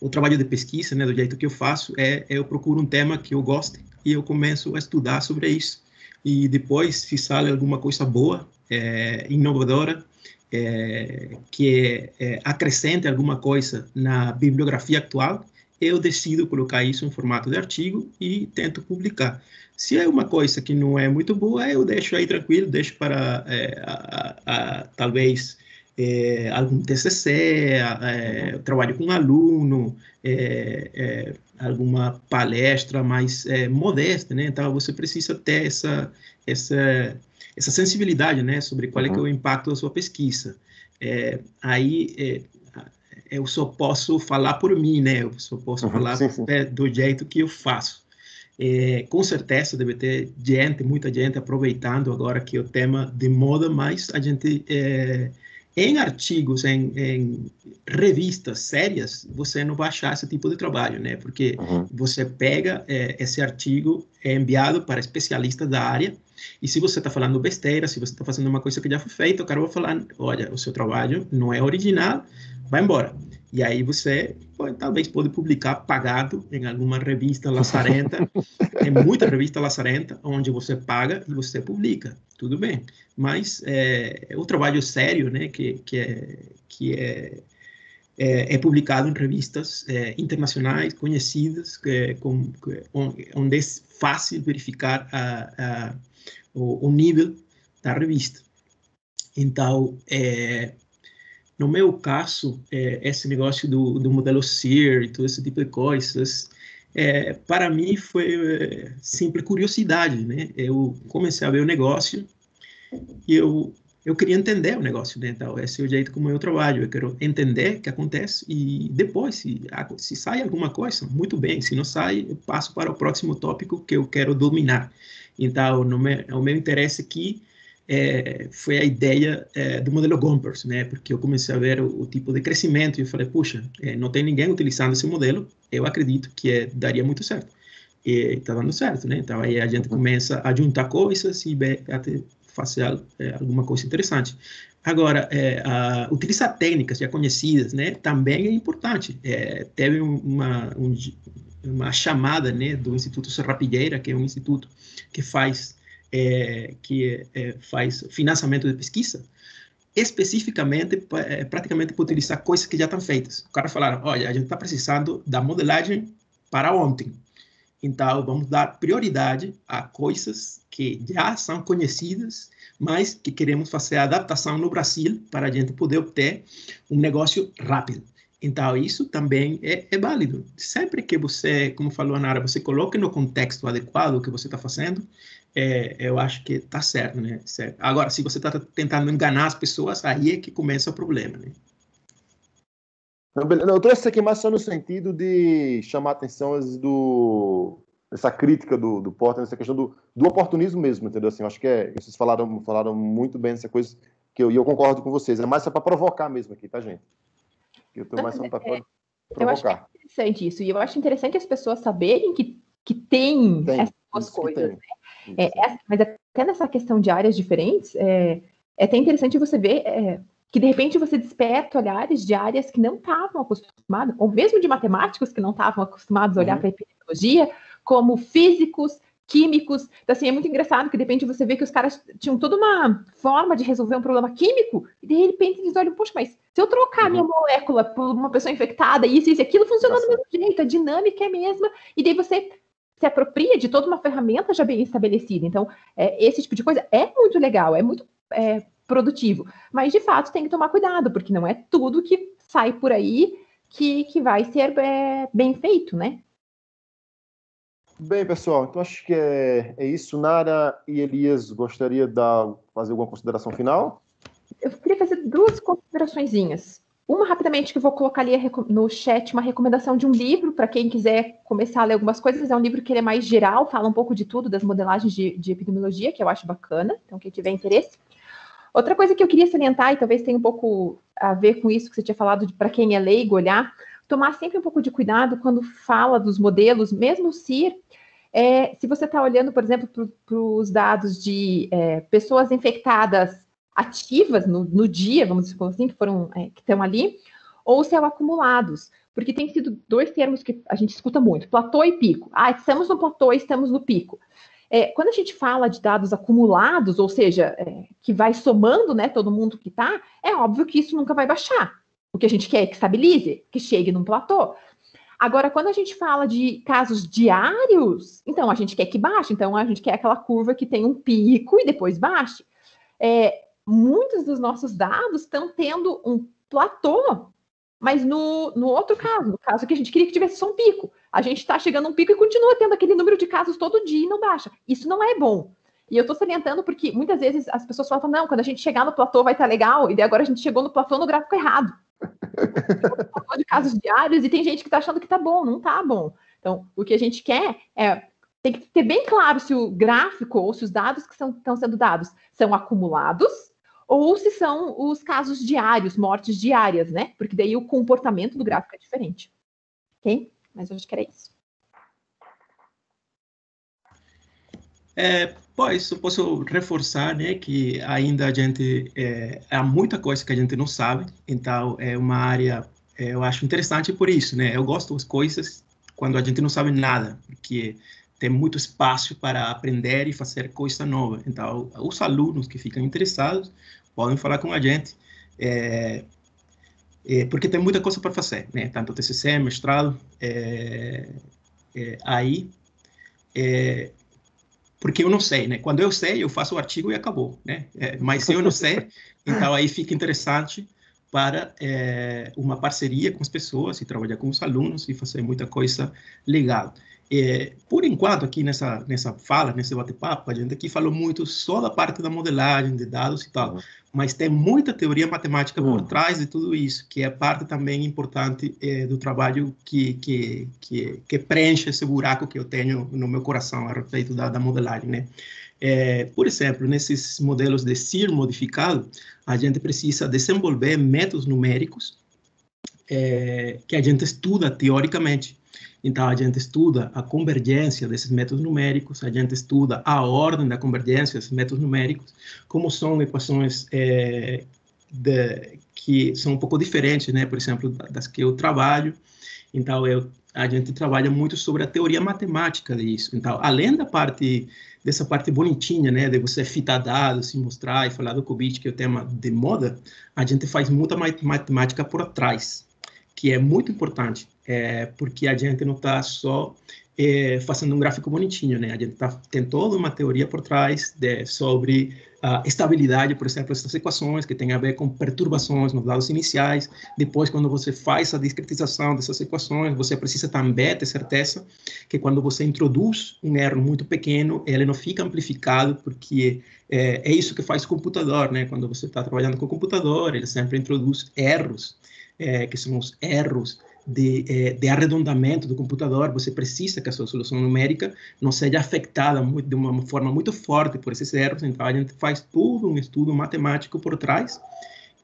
o trabalho de pesquisa, né, do jeito que eu faço, eu procuro um tema que eu gosto e eu começo a estudar sobre isso. E depois, se sai alguma coisa boa, inovadora, que acrescente alguma coisa na bibliografia atual, eu decido colocar isso em formato de artigo e tento publicar. Se é uma coisa que não é muito boa, eu deixo aí tranquilo, deixo para talvez algum TCC, trabalho com um aluno, alguma palestra mais modesta, né? Então você precisa ter essa sensibilidade, né, sobre qual é que é o impacto da sua pesquisa. Eu só posso falar por mim, né? Eu só posso falar do jeito que eu faço. Com certeza deve ter muita gente aproveitando agora que o tema de moda, mas a gente, em artigos, em revistas sérias, você não vai achar esse tipo de trabalho, né? Porque você pega esse artigo, é enviado para especialistas da área, e se você está falando besteira, se você está fazendo uma coisa que já foi feita, o cara vai falar, olha, o seu trabalho não é original, vai embora. E aí você talvez pode publicar pagado em alguma revista lazarenta. Tem muita revista lazarenta onde você paga e você publica. Tudo bem. Mas o trabalho sério, né, que é publicado em revistas internacionais, conhecidas, onde é fácil verificar o nível da revista. Então, no meu caso, esse negócio do modelo SEAR e todo esse tipo de coisas, para mim foi simples curiosidade, né? Eu comecei a ver o negócio e eu queria entender o negócio, né? Então, esse é o jeito como eu trabalho. Eu quero entender o que acontece e depois, se sai alguma coisa, muito bem. Se não sai, eu passo para o próximo tópico que eu quero dominar. Então, o meu interesse aqui foi a ideia do modelo Gompers, né? Porque eu comecei a ver o tipo de crescimento e eu falei, puxa, não tem ninguém utilizando esse modelo, eu acredito que daria muito certo. E está dando certo, né? Então aí a gente começa a juntar coisas e até fazer alguma coisa interessante. Agora, utilizar técnicas já conhecidas, né? Também é importante. Teve uma chamada, né, do Instituto Serrapilheira, que é um instituto que faz financiamento de pesquisa, especificamente, praticamente para utilizar coisas que já estão feitas. O cara falaram, olha, a gente está precisando da modelagem para ontem. Então, vamos dar prioridade a coisas que já são conhecidas, mas que queremos fazer a adaptação no Brasil para a gente poder obter um negócio rápido. Então, isso também é válido. Sempre que você, como falou a Nara, você coloque no contexto adequado o que você está fazendo, eu acho que está certo, né? Certo. Agora, se você está tentando enganar as pessoas, aí é que começa o problema, né? Não, eu trouxe isso aqui mais só no sentido de chamar a atenção dessa crítica do Porter, nessa questão do oportunismo mesmo, entendeu? Assim, eu acho que vocês falaram muito bem dessa coisa, e eu concordo com vocês. É mais só para provocar mesmo aqui, tá, gente? Eu estou mais só para provocar. Eu acho que é interessante isso, e eu acho interessante as pessoas saberem que tem essas duas coisas, né? Mas até nessa questão de áreas diferentes, é até interessante você ver que, de repente, você desperta olhares de áreas que não estavam acostumados, ou mesmo de matemáticos que não estavam acostumados a olhar para a epidemiologia, como físicos, químicos. Então, assim, é muito engraçado que, de repente, você vê que os caras tinham toda uma forma de resolver um problema químico, e, de repente, eles olham, poxa, mas se eu trocar a minha molécula por uma pessoa infectada, isso e aquilo, funciona do mesmo jeito, a dinâmica é a mesma, e daí você se apropria de toda uma ferramenta já bem estabelecida. Então, esse tipo de coisa é muito legal, é muito produtivo, mas, de fato, tem que tomar cuidado, porque não é tudo que sai por aí que vai ser bem feito, né? Bem, pessoal, então acho que é isso. Nara e Elias, gostaria de fazer alguma consideração final? Eu queria fazer duas consideraçõezinhas. Uma, rapidamente, que eu vou colocar ali no chat, uma recomendação de um livro, para quem quiser começar a ler algumas coisas. É um livro que ele é mais geral, fala um pouco de tudo, das modelagens de epidemiologia, que eu acho bacana, então quem tiver interesse. Outra coisa que eu queria salientar, e talvez tenha um pouco a ver com isso que você tinha falado, para quem é leigo olhar, tomar sempre um pouco de cuidado quando fala dos modelos, mesmo se você está olhando, por exemplo, para os dados de pessoas infectadas ativas no dia, vamos dizer assim, que estão ali, ou se são acumulados, porque tem sido dois termos que a gente escuta muito, platô e pico. Estamos no platô, estamos no pico. Quando a gente fala de dados acumulados, ou seja, que vai somando, né, todo mundo que está, é óbvio que isso nunca vai baixar. O que a gente quer é que estabilize, que chegue num platô. Agora, quando a gente fala de casos diários, então a gente quer que baixe, então a gente quer aquela curva que tem um pico e depois baixe. Muitos dos nossos dados estão tendo um platô, mas no outro caso, no caso que a gente queria que tivesse só um pico. A gente está chegando a um pico e continua tendo aquele número de casos todo dia e não baixa. Isso não é bom. E eu estou salientando porque muitas vezes as pessoas falam, não, quando a gente chegar no platô vai estar legal, e daí agora a gente chegou no platô no gráfico errado. De casos diários, e tem gente que está achando que está bom, não está bom. Então, o que a gente quer é tem que ter bem claro se o gráfico ou se os dados que estão sendo dados são acumulados ou se são os casos diários, mortes diárias, né? Porque daí o comportamento do gráfico é diferente. Ok? Mas eu acho que era isso. Posso reforçar, né, que ainda a gente há muita coisa que a gente não sabe, então é uma área, eu acho interessante por isso, né? Eu gosto das coisas quando a gente não sabe nada, porque tem muito espaço para aprender e fazer coisa nova. Então, os alunos que ficam interessados podem falar com a gente, porque tem muita coisa para fazer, né? Tanto TCC, mestrado, aí. Porque eu não sei, né? Quando eu sei, eu faço o artigo e acabou, né? Mas se eu não sei, então aí fica interessante para uma parceria com as pessoas e trabalhar com os alunos e fazer muita coisa legal. Por enquanto, aqui nessa fala, nesse bate-papo, a gente aqui falou muito só da parte da modelagem de dados e tal, mas tem muita teoria matemática por trás de tudo isso, que é parte também importante do trabalho que preenche esse buraco que eu tenho no meu coração a respeito da modelagem, né? Por exemplo, nesses modelos de SIR modificado, a gente precisa desenvolver métodos numéricos que a gente estuda teoricamente. Então, a gente estuda a convergência desses métodos numéricos, a gente estuda a ordem da convergência desses métodos numéricos, como são equações que são um pouco diferentes, né? Por exemplo, das que eu trabalho. Então, a gente trabalha muito sobre a teoria matemática disso. Então, além dessa parte bonitinha, né, de você fitar dados, se mostrar e falar do COBIT, que é o tema de moda, a gente faz muita matemática por trás, que é muito importante, porque a gente não está só fazendo um gráfico bonitinho, né? A gente tem toda uma teoria por trás sobre a estabilidade, por exemplo, dessas equações, que tem a ver com perturbações nos dados iniciais. Depois, quando você faz a discretização dessas equações, você precisa também ter certeza que quando você introduz um erro muito pequeno, ele não fica amplificado, porque é isso que faz o computador, né? Quando você está trabalhando com o computador, ele sempre introduz erros, que são os erros de arredondamento do computador. Você precisa que a sua solução numérica não seja afetada de uma forma muito forte por esses erros. Então, a gente faz todo um estudo matemático por trás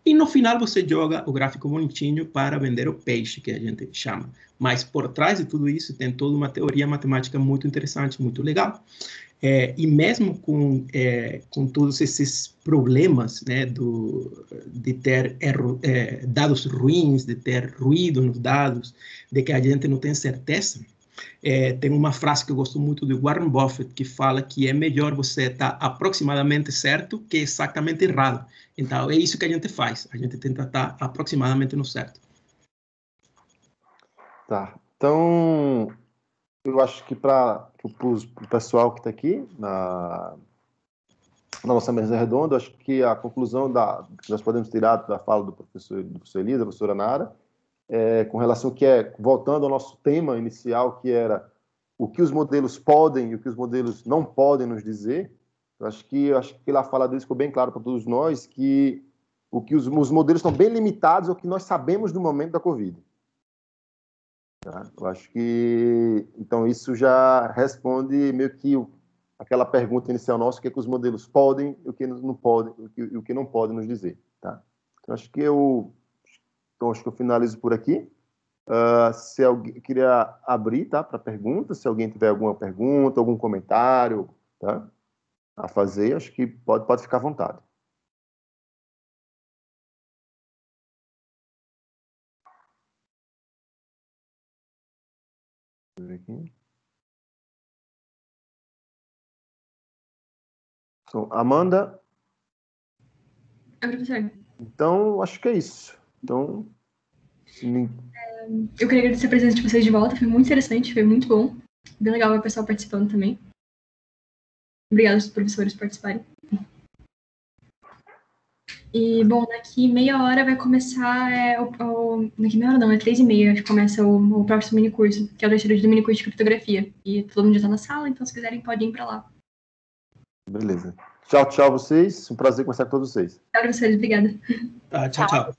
e, no final, você joga o gráfico bonitinho para vender o peixe, que a gente chama. Mas, por trás de tudo isso, tem toda uma teoria matemática muito interessante, muito legal. E mesmo com todos esses problemas, né, de ter dados ruins, de ter ruído nos dados, de que a gente não tem certeza, tem uma frase que eu gosto muito de Warren Buffett, que fala que é melhor você estar aproximadamente certo que exatamente errado. Então, é isso que a gente faz. A gente tenta estar aproximadamente no certo. Tá. Então, eu acho que para o pessoal que está aqui na nossa mesa redonda, acho que a conclusão que nós podemos tirar da fala do professor Elisa, da professora Nara, com relação voltando ao nosso tema inicial, que era o que os modelos podem e o que os modelos não podem nos dizer. Eu acho que lá fala deles ficou bem claro para todos nós que os modelos estão bem limitados ao que nós sabemos no momento da Covid. Eu acho que, então, isso já responde meio que aquela pergunta inicial nossa, o que é que os modelos podem e o que não podem, o que não podem nos dizer, tá? Então, acho que eu finalizo por aqui. Se alguém queria abrir, tá, para perguntas, se alguém tiver alguma pergunta, algum comentário, tá, a fazer, acho que pode ficar à vontade. Aqui. Então, Amanda? Professor. Então, acho que é isso. Então, eu queria agradecer a presença de vocês de volta, foi muito interessante, foi muito bom. Bem legal ver o pessoal participando também. Obrigada aos professores por participarem. E, bom, daqui meia hora vai começar, daqui meia hora não, 3h30 que começa o próximo minicurso, que é o terceiro dia do minicurso de criptografia. E todo mundo já está na sala, então se quiserem podem ir para lá. Beleza. Tchau, tchau vocês. Um prazer conversar com todos vocês. Tchau, professores. Obrigada. Tchau, tchau.